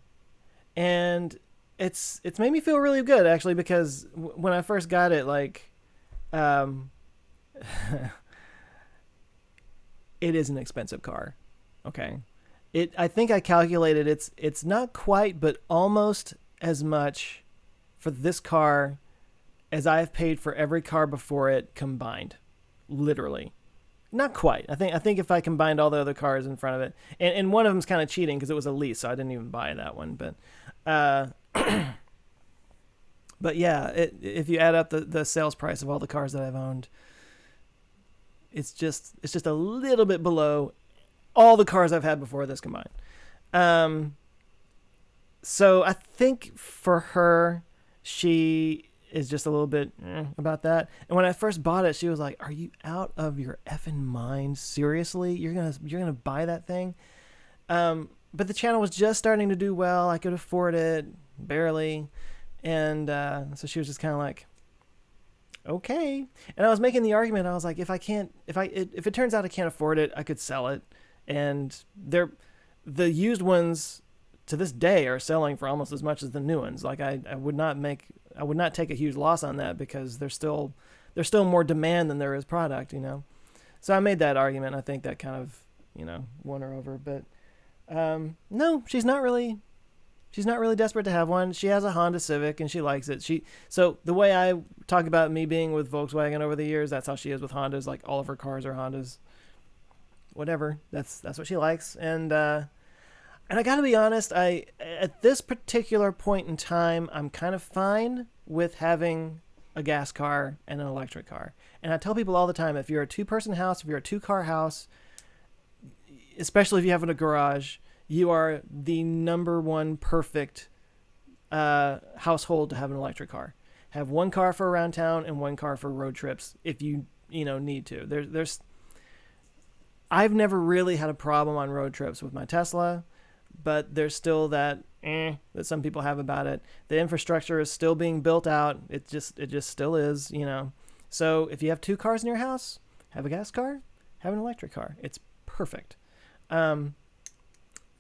and it's made me feel really good actually, because when I first got it, like, it is an expensive car. Okay. I think I calculated it's not quite, but almost as much for this car as I've paid for every car before it combined. Literally. Not quite. I think if I combined all the other cars in front of it, and one of them's kind of cheating because it was a lease, so I didn't even buy that one. But, but yeah, if you add up the sales price of all the cars that I've owned, it's just a little bit below all the cars I've had before this combined. So I think for her, she is just a little bit about that. And when I first bought it, she was like, "Are you out of your effing mind? Seriously? You're gonna buy that thing?" But the channel was just starting to do well. I could afford it, barely. And so she was just kind of like, okay. And I was making the argument. I was like, if it turns out I can't afford it, I could sell it. And the used ones to this day are selling for almost as much as the new ones. Like I would not take a huge loss on that, because there's still more demand than there is product, you know? So I made that argument. I think that kind of, won her over, but, no, she's not really desperate to have one. She has a Honda Civic and she likes it. So the way I talk about me being with Volkswagen over the years, that's how she is with Hondas. Like all of her cars are Hondas. Whatever. That's what she likes. And I gotta be honest, at this particular point in time, I'm kind of fine with having a gas car and an electric car. And I tell people all the time, if you're a 2-person house, if you're a 2-car house, especially if you have it in a garage, you are the number one perfect household to have an electric car. Have one car for around town and one car for road trips if you need to. I've never really had a problem on road trips with my Tesla, but there's still that some people have about it. The infrastructure is still being built out. It just still is, So if you have 2 cars in your house, have a gas car, have an electric car. It's perfect. And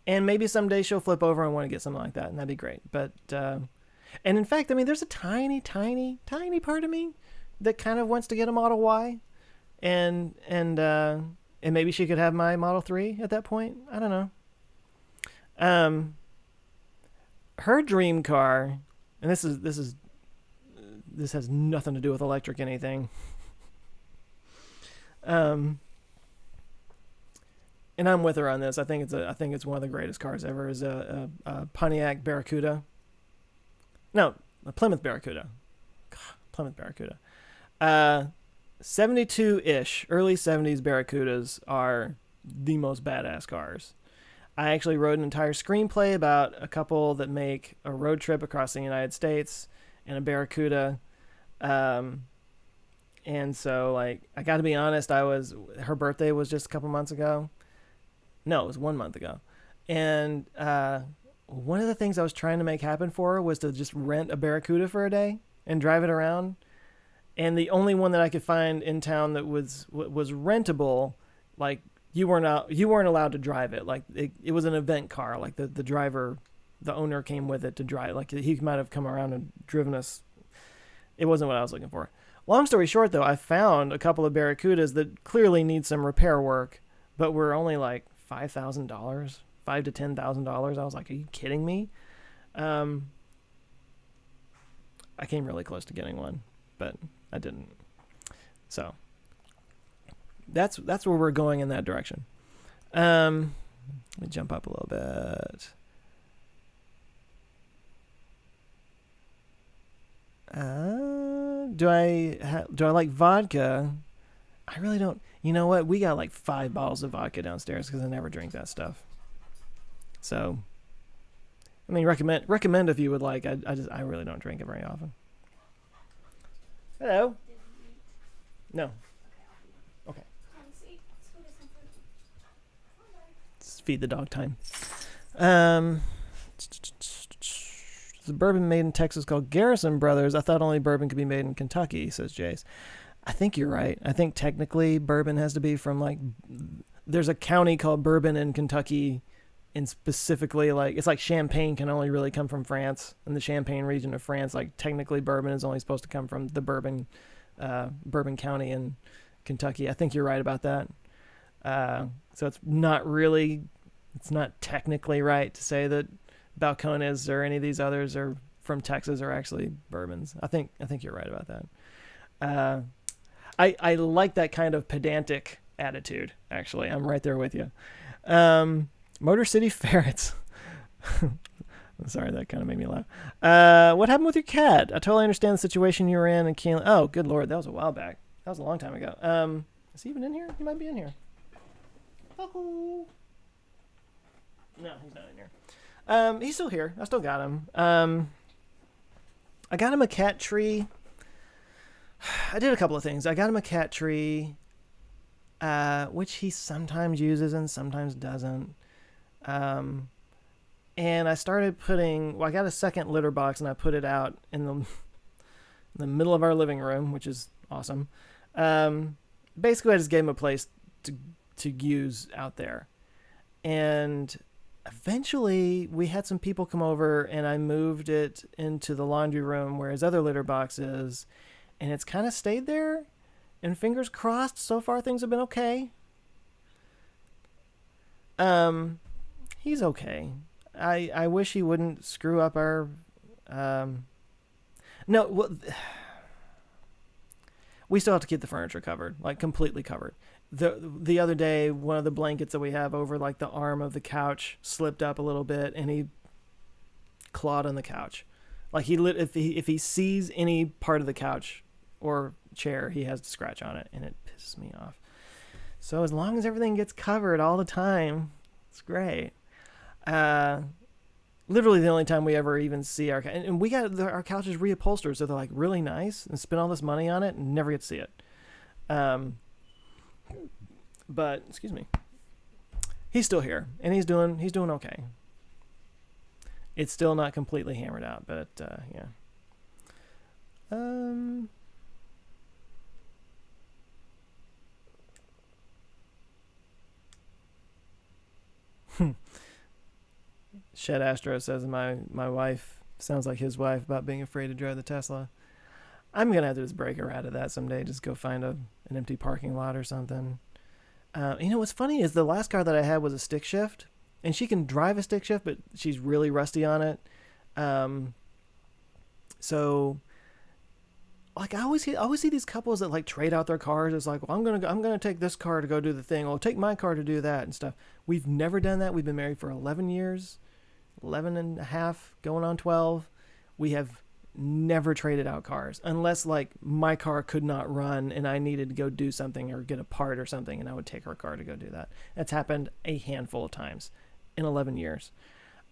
maybe someday she'll flip over and want to get something like that, and that'd be great. But and in fact, I mean, there's a tiny, tiny, tiny part of me that kind of wants to get a Model Y, and maybe she could have my Model 3 at that point. I don't know. Her dream car, and this has nothing to do with electric anything. And I'm with her on this. I think it's one of the greatest cars ever. Is a Pontiac Barracuda. No, a Plymouth Barracuda. Plymouth Barracuda. 72-ish, early 70s Barracudas are the most badass cars. I actually wrote an entire screenplay about a couple that make a road trip across the United States in a Barracuda. And so, like, I got to be honest, her birthday was just a couple months ago. No, it was 1 month ago. And one of the things I was trying to make happen for her was to just rent a Barracuda for a day and drive it around. And the only one that I could find in town that was rentable, like, you weren't allowed to drive it. Like, it was an event car. Like, the driver, the owner came with it to drive. Like, he might have come around and driven us. It wasn't what I was looking for. Long story short, though, I found a couple of Barracudas that clearly need some repair work, but were only like $5,000, $5,000 to $10,000. I was like, are you kidding me? I came really close to getting one, but I didn't. So that's where we're going in that direction. Let me jump up a little bit. Do I like vodka? I really don't. You know what? We got like 5 bottles of vodka downstairs because I never drink that stuff. So I mean, recommend if you would like. I really don't drink it very often. Hello. No. Okay. Let's feed the dog time. The bourbon made in Texas called Garrison Brothers. I thought only bourbon could be made in Kentucky, says Jace. I think you're right. I think technically bourbon has to be from like, there's a county called Bourbon in Kentucky, and specifically like, it's like Champagne can only really come from France, in the Champagne region of France. Like technically bourbon is only supposed to come from the Bourbon County in Kentucky. I think you're right about that. So it's not technically right to say that Balcones or any of these others are from Texas are actually bourbons. I think you're right about that. I like that kind of pedantic attitude, actually. I'm right there with you. Motor City Ferrets. Sorry, that kind of made me laugh. What happened with your cat? I totally understand the situation you were in and can't... Oh, good Lord, that was a while back. That was a long time ago. Is he even in here? He might be in here. Oh. No, he's not in here. He's still here. I still got him. I got him a cat tree. I did a couple of things. I got him a cat tree, which he sometimes uses and sometimes doesn't. And I started I got a second litter box and I put it out in the middle of our living room, which is awesome. Basically, I just gave him a place to use out there. And eventually, we had some people come over and I moved it into the laundry room where his other litter box is. And it's kind of stayed there. And fingers crossed, so far things have been okay. He's okay. I wish he wouldn't screw up our... No, well, we still have to keep the furniture covered, like completely covered. The other day, one of the blankets that we have over like the arm of the couch slipped up a little bit, and he clawed on the couch. Like if he sees any part of the couch or chair, he has to scratch on it, and it pisses me off. So as long as everything gets covered all the time, it's great. Literally the only time we ever even see and we got our couches reupholstered, so they're like really nice, and spend all this money on it and never get to see it. But excuse me, he's still here and he's doing okay. It's still not completely hammered out, but yeah. Shed Astro says my wife sounds like his wife about being afraid to drive the Tesla. I'm gonna have to just break her out of that someday. Just go find an empty parking lot or something. What's funny is the last car that I had was a stick shift, and she can drive a stick shift, but she's really rusty on it. So like I always see these couples that like trade out their cars. It's like, well, I'm gonna take this car to go do the thing. I'll take my car to do that and stuff. We've never done that. We've been married for 11 years, 11 and a half, going on 12. We have never traded out cars unless like my car could not run and I needed to go do something or get a part or something, and I would take her car to go do that. That's happened a handful of times in 11 years.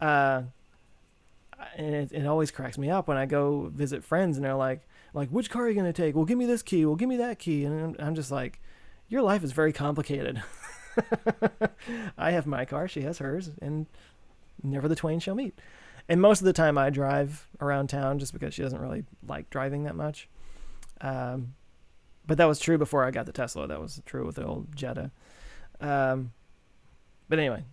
And it always cracks me up when I go visit friends and they're like, which car are you going to take? Well, give me this key. Well, give me that key. And I'm just like, your life is very complicated. I have my car. She has hers. And never the twain shall meet. And most of the time I drive around town just because she doesn't really like driving that much. But that was true before I got the Tesla. That was true with the old Jetta. But anyway.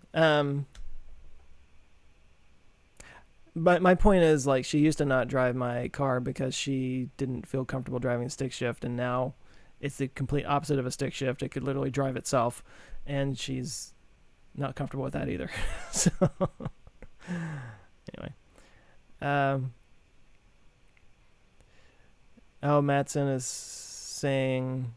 But my point is, like, she used to not drive my car because she didn't feel comfortable driving a stick shift, and now it's the complete opposite of a stick shift. It could literally drive itself, and she's not comfortable with that either. So, anyway. Matson is saying...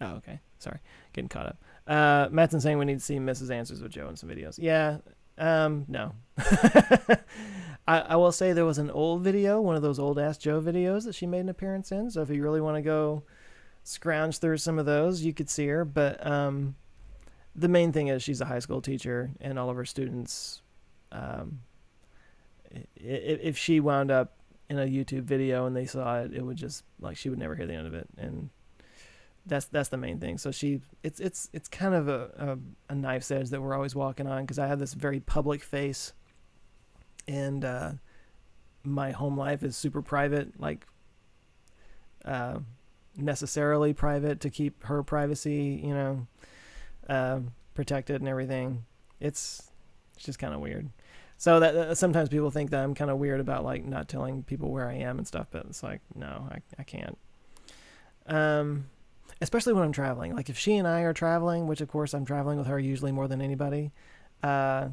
Oh, okay. Sorry. Getting caught up. Mattson saying we need to see Mrs. Answers with Joe in some videos. Yeah. No. I will say there was an old video, one of those old Ask Joe videos that she made an appearance in. So if you really want to go scrounge through some of those, you could see her. But the main thing is she's a high school teacher, and all of her students, um, if she wound up in a YouTube video and they saw it, it would just like she would never hear the end of it, and that's the main thing. So it's kind of a knife's edge that we're always walking on, because I have this very public face, and my home life is super private, like necessarily private to keep her privacy, protected and everything. It's just kind of weird. So that sometimes people think that I'm kind of weird about like not telling people where I am and stuff, but it's like, no, I can't. Especially when I'm traveling. Like if she and I are traveling, which of course I'm traveling with her usually more than anybody. Yeah,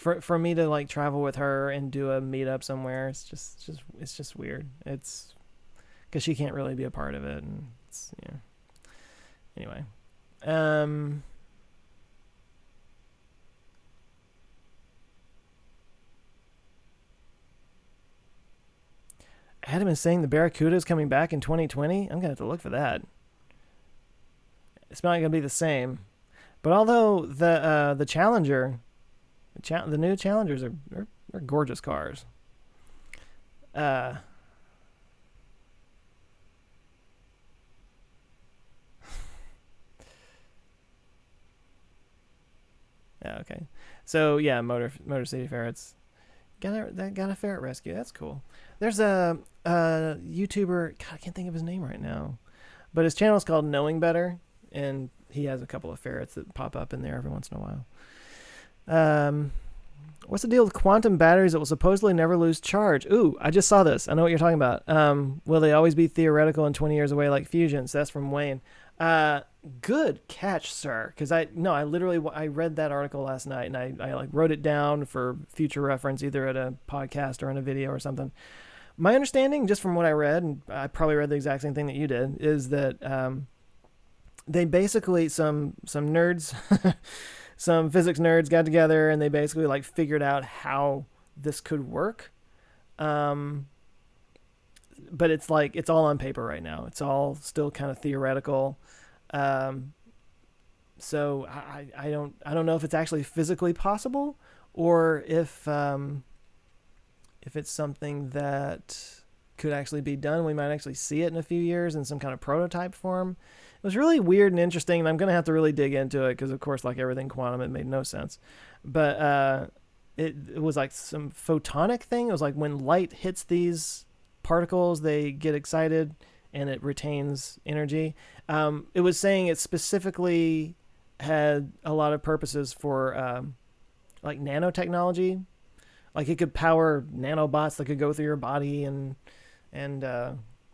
for me to like travel with her and do a meetup somewhere, it's just weird. It's because she can't really be a part of it, and it's, yeah. Anyway, Adam is saying the Barracuda is coming back in 2020. I'm gonna have to look for that. It's not gonna be the same, but although the Challenger, the new Challengers are gorgeous cars. Yeah, okay. So yeah, Motor City Ferrets got a ferret rescue. That's cool. There's a YouTuber. God, I can't think of his name right now, but his channel is called Knowing Better, and he has a couple of ferrets that pop up in there every once in a while. What's the deal with quantum batteries that will supposedly never lose charge? Ooh, I just saw this. I know what you're talking about. Will they always be theoretical and 20 years away like fusions? That's from Wayne. Good catch, sir. Because I read that article last night, and I like wrote it down for future reference, either at a podcast or in a video or something. My understanding, just from what I read, and I probably read the exact same thing that you did, is that they basically some nerds. Some physics nerds got together and they basically like figured out how this could work. But it's like, it's all on paper right now. It's all still kind of theoretical. So I don't know if it's actually physically possible, or if it's something that could actually be done. We might actually see it in a few years in some kind of prototype form. It was really weird and interesting, and I'm going to have to really dig into it because, of course, like everything quantum, it made no sense. But it was like some photonic thing. It was like when light hits these particles, they get excited and it retains energy. It was saying it specifically had a lot of purposes for like nanotechnology. Like it could power nanobots that could go through your body and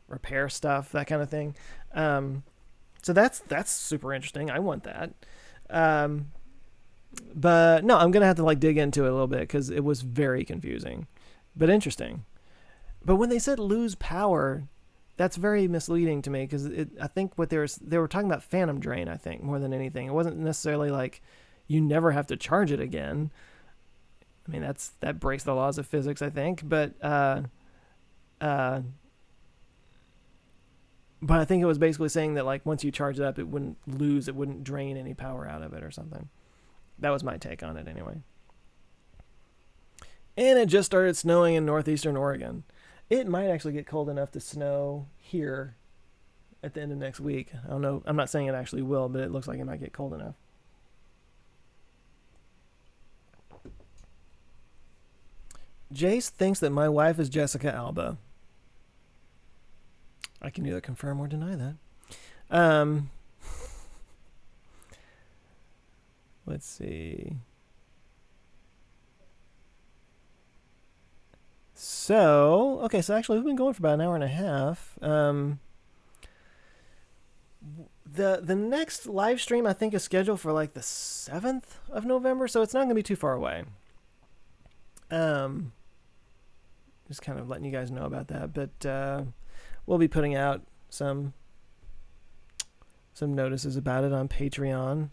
repair stuff, that kind of thing. So that's super interesting. I want that. But no, I'm going to have to like dig into it a little bit because it was very confusing, but interesting. But when they said lose power, that's very misleading to me because I think what they were talking about phantom drain, I think, more than anything. It wasn't necessarily like you never have to charge it again. I mean, that breaks the laws of physics, I think. But I think it was basically saying that like once you charge it up, it wouldn't drain any power out of it or something. That was my take on it anyway. And it just started snowing in northeastern Oregon. It might actually get cold enough to snow here at the end of next week. I don't know. I'm not saying it actually will, but it looks like it might get cold enough. Jace thinks that my wife is Jessica Alba. I can neither confirm or deny that. Let's see. So, okay, so actually we've been going for about an hour and a half. The next live stream I think is scheduled for like the 7th of November, so it's not going to be too far away. Just kind of letting you guys know about that, but we'll be putting out some notices about it on Patreon.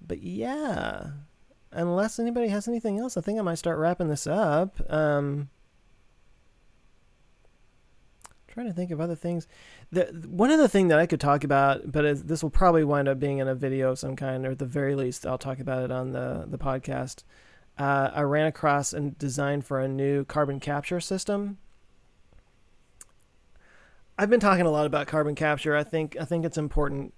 But yeah, unless anybody has anything else, I think I might start wrapping this up. Trying trying to think of other things. One other thing that I could talk about, but this will probably wind up being in a video of some kind, or at the very least, I'll talk about it on the podcast. I ran across and designed for a new carbon capture system. I've been talking a lot about carbon capture. I think it's important.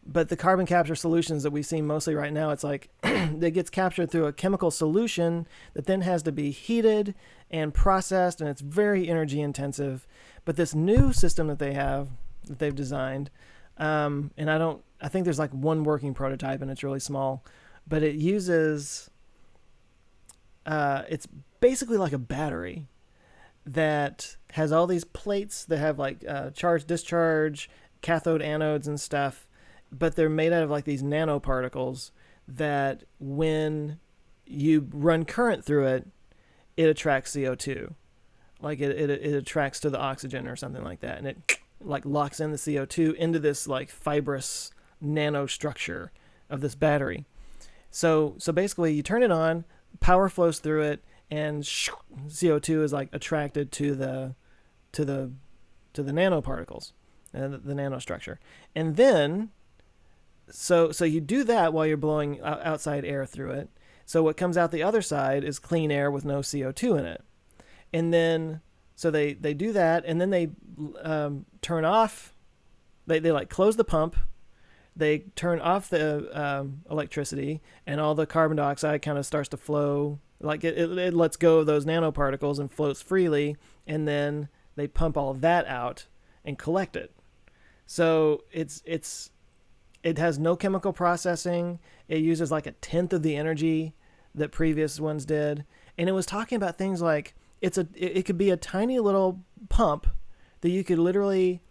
But the carbon capture solutions that we see mostly right now, it's like it gets captured through a chemical solution that then has to be heated and processed, and it's very energy intensive. But this new system that they've designed, and I think there's like one working prototype and it's really small, but it uses, it's basically like a battery that has all these plates that have like charge, discharge, cathode, anodes and stuff, but they're made out of like these nanoparticles that when you run current through it, it attracts CO2. Like it attracts to the oxygen or something like that. And it like locks in the CO2 into this like fibrous nanostructure of this battery. So basically you turn it on, power flows through it, and CO2 is like attracted to the nanoparticles and the nanostructure. And then so you do that while you're blowing outside air through it. So what comes out the other side is clean air with no CO2 in it. And then so they do that, and then they turn off, they like close the pump, they turn off the electricity, and all the carbon dioxide kind of starts to flow. Like it lets go of those nanoparticles and floats freely, and then they pump all of that out and collect it. So it has no chemical processing. It uses like 1/10 of the energy that previous ones did. And it was talking about things like it could be a tiny little pump that you could literally,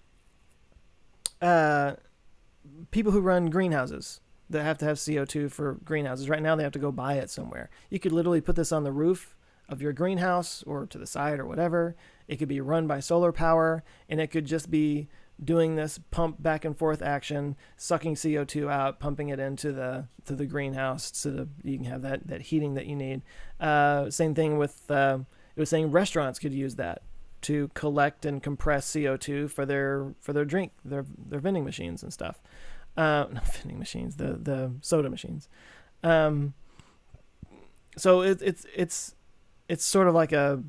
people who run greenhouses that have to have CO2 for greenhouses, right now they have to go buy it somewhere. You could literally put this on the roof of your greenhouse or to the side or whatever. It could be run by solar power, and it could just be doing this pump back and forth action, sucking CO2 out, pumping it into the greenhouse so that you can have that heating that you need. Same thing with, it was saying restaurants could use that to collect and compress CO2 for their drink, their vending machines and stuff. Not vending machines, the soda machines. So it's sort of like a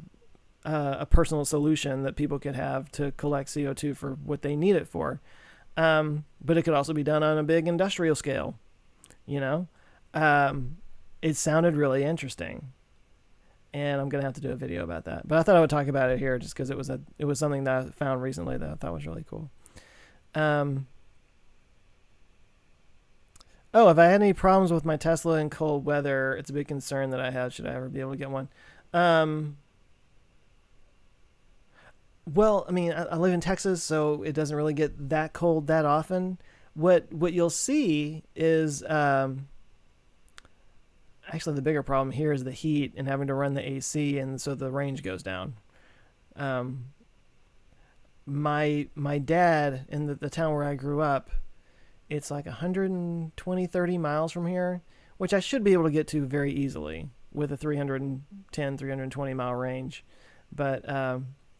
personal solution that people could have to collect CO2 for what they need it for. But it could also be done on a big industrial scale, you know? It sounded really interesting, and I'm going to have to do a video about that. But I thought I would talk about it here just because it was something that I found recently that I thought was really cool. Oh, if I had any problems with my Tesla in cold weather, it's a big concern that I had. Should I ever be able to get one? Well, I mean, I live in Texas, so it doesn't really get that cold that often. What you'll see is, actually the bigger problem here is the heat and having to run the AC, and so the range goes down. My dad in the town where I grew up, it's like 120, 30 miles from here, which I should be able to get to very easily with a 310, 320 mile range. But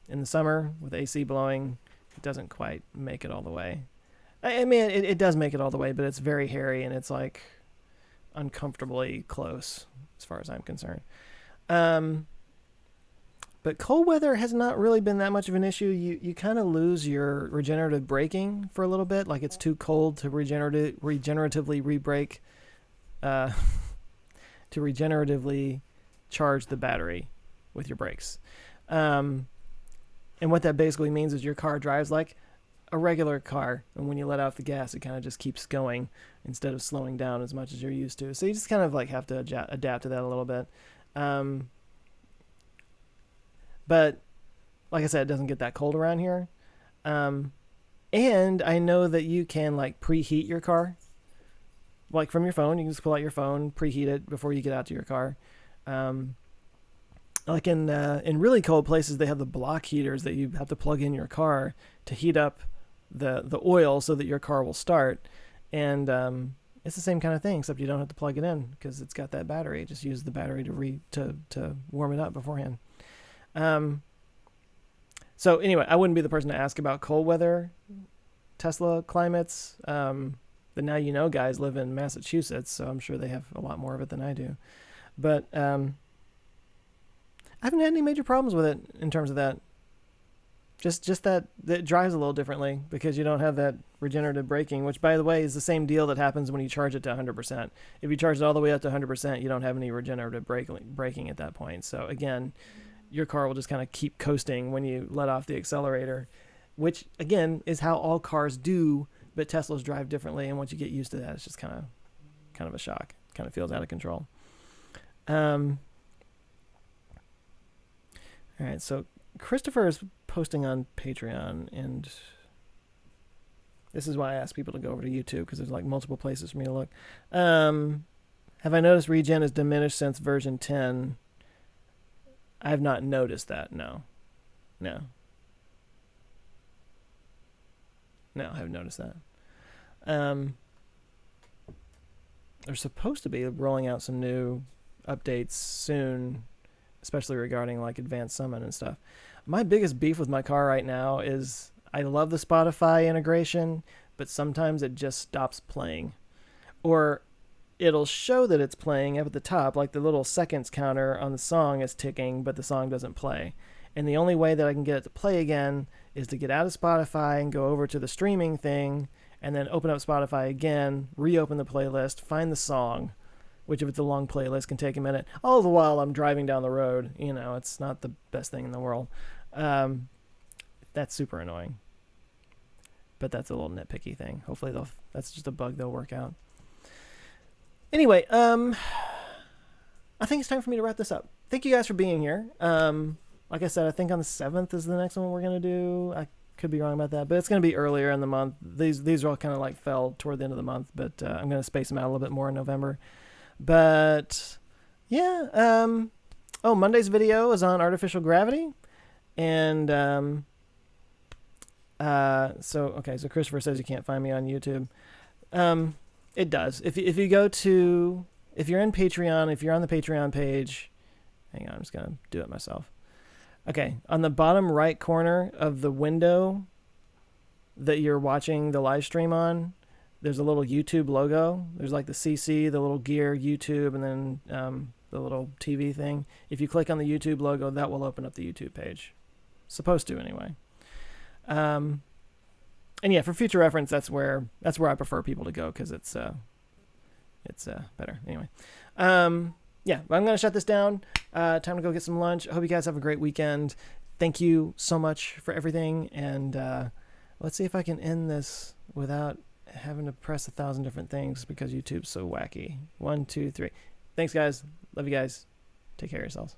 in the summer with AC blowing, it doesn't quite make it all the way. I mean, it does make it all the way, but it's very hairy and it's like uncomfortably close as far as I'm concerned. But cold weather has not really been that much of an issue. You kind of lose your regenerative braking for a little bit. Like it's too cold to regeneratively re-brake, to regeneratively charge the battery with your brakes. And what that basically means is your car drives like a regular car, and when you let off the gas, it kind of just keeps going instead of slowing down as much as you're used to. So you just kind of like have to adapt to that a little bit. But like I said, it doesn't get that cold around here. And I know that you can like preheat your car, like from your phone. You can just pull out your phone, preheat it before you get out to your car. Like in really cold places, they have the block heaters that you have to plug in your car to heat up the oil so that your car will start. And it's the same kind of thing, except you don't have to plug it in because it's got that battery. Just use the battery to warm it up beforehand. So anyway, I wouldn't be the person to ask about cold weather Tesla climates. But now you know guys live in Massachusetts, so I'm sure they have a lot more of it than I do. But I haven't had any major problems with it in terms of that. Just that it drives a little differently because you don't have that regenerative braking, which, by the way, is the same deal that happens when you charge it to 100%. If you charge it all the way up to 100%, you don't have any regenerative braking at that point. So again, your car will just kind of keep coasting when you let off the accelerator, which again is how all cars do, but Teslas drive differently, and once you get used to that, it's just kind of a shock. Kind of feels out of control. All right, so Christopher is posting on Patreon, and this is why I ask people to go over to YouTube, because there's like multiple places for me to look. Have I noticed regen is diminished since version 10? I have not noticed that. No, I haven't noticed that. They're supposed to be rolling out some new updates soon, especially regarding like advanced summon and stuff. My biggest beef with my car right now is I love the Spotify integration, but sometimes it just stops playing. Or it'll show that it's playing up at the top, like the little seconds counter on the song is ticking, but the song doesn't play. And the only way that I can get it to play again is to get out of Spotify and go over to the streaming thing, and then open up Spotify again, reopen the playlist, find the song, which if it's a long playlist can take a minute. All the while I'm driving down the road. You know, it's not the best thing in the world. That's super annoying. But that's a little nitpicky thing. Hopefully that's just a bug they'll work out. Anyway, I think it's time for me to wrap this up. Thank you guys for being here. Like I said, I think on the 7th is the next one we're going to do. I could be wrong about that, but it's going to be earlier in the month. These are all kind of like fell toward the end of the month, but I'm going to space them out a little bit more in November. But yeah, Monday's video is on artificial gravity, and so Christopher says you can't find me on YouTube. It does. If you go to, if you're in Patreon, if you're on the Patreon page, hang on, I'm just going to do it myself. Okay, on the bottom right corner of the window that you're watching the live stream on, there's a little YouTube logo. There's like the CC, the little gear, YouTube, and then the little TV thing. If you click on the YouTube logo, that will open up the YouTube page. Supposed to, anyway. And yeah, for future reference, that's where I prefer people to go, because it's better. Anyway, yeah, I'm gonna shut this down. Time to go get some lunch. I hope you guys have a great weekend. Thank you so much for everything, and let's see if I can end this without having to press 1,000 different things because YouTube's so wacky. 1, 2, 3. Thanks, guys. Love you guys. Take care of yourselves.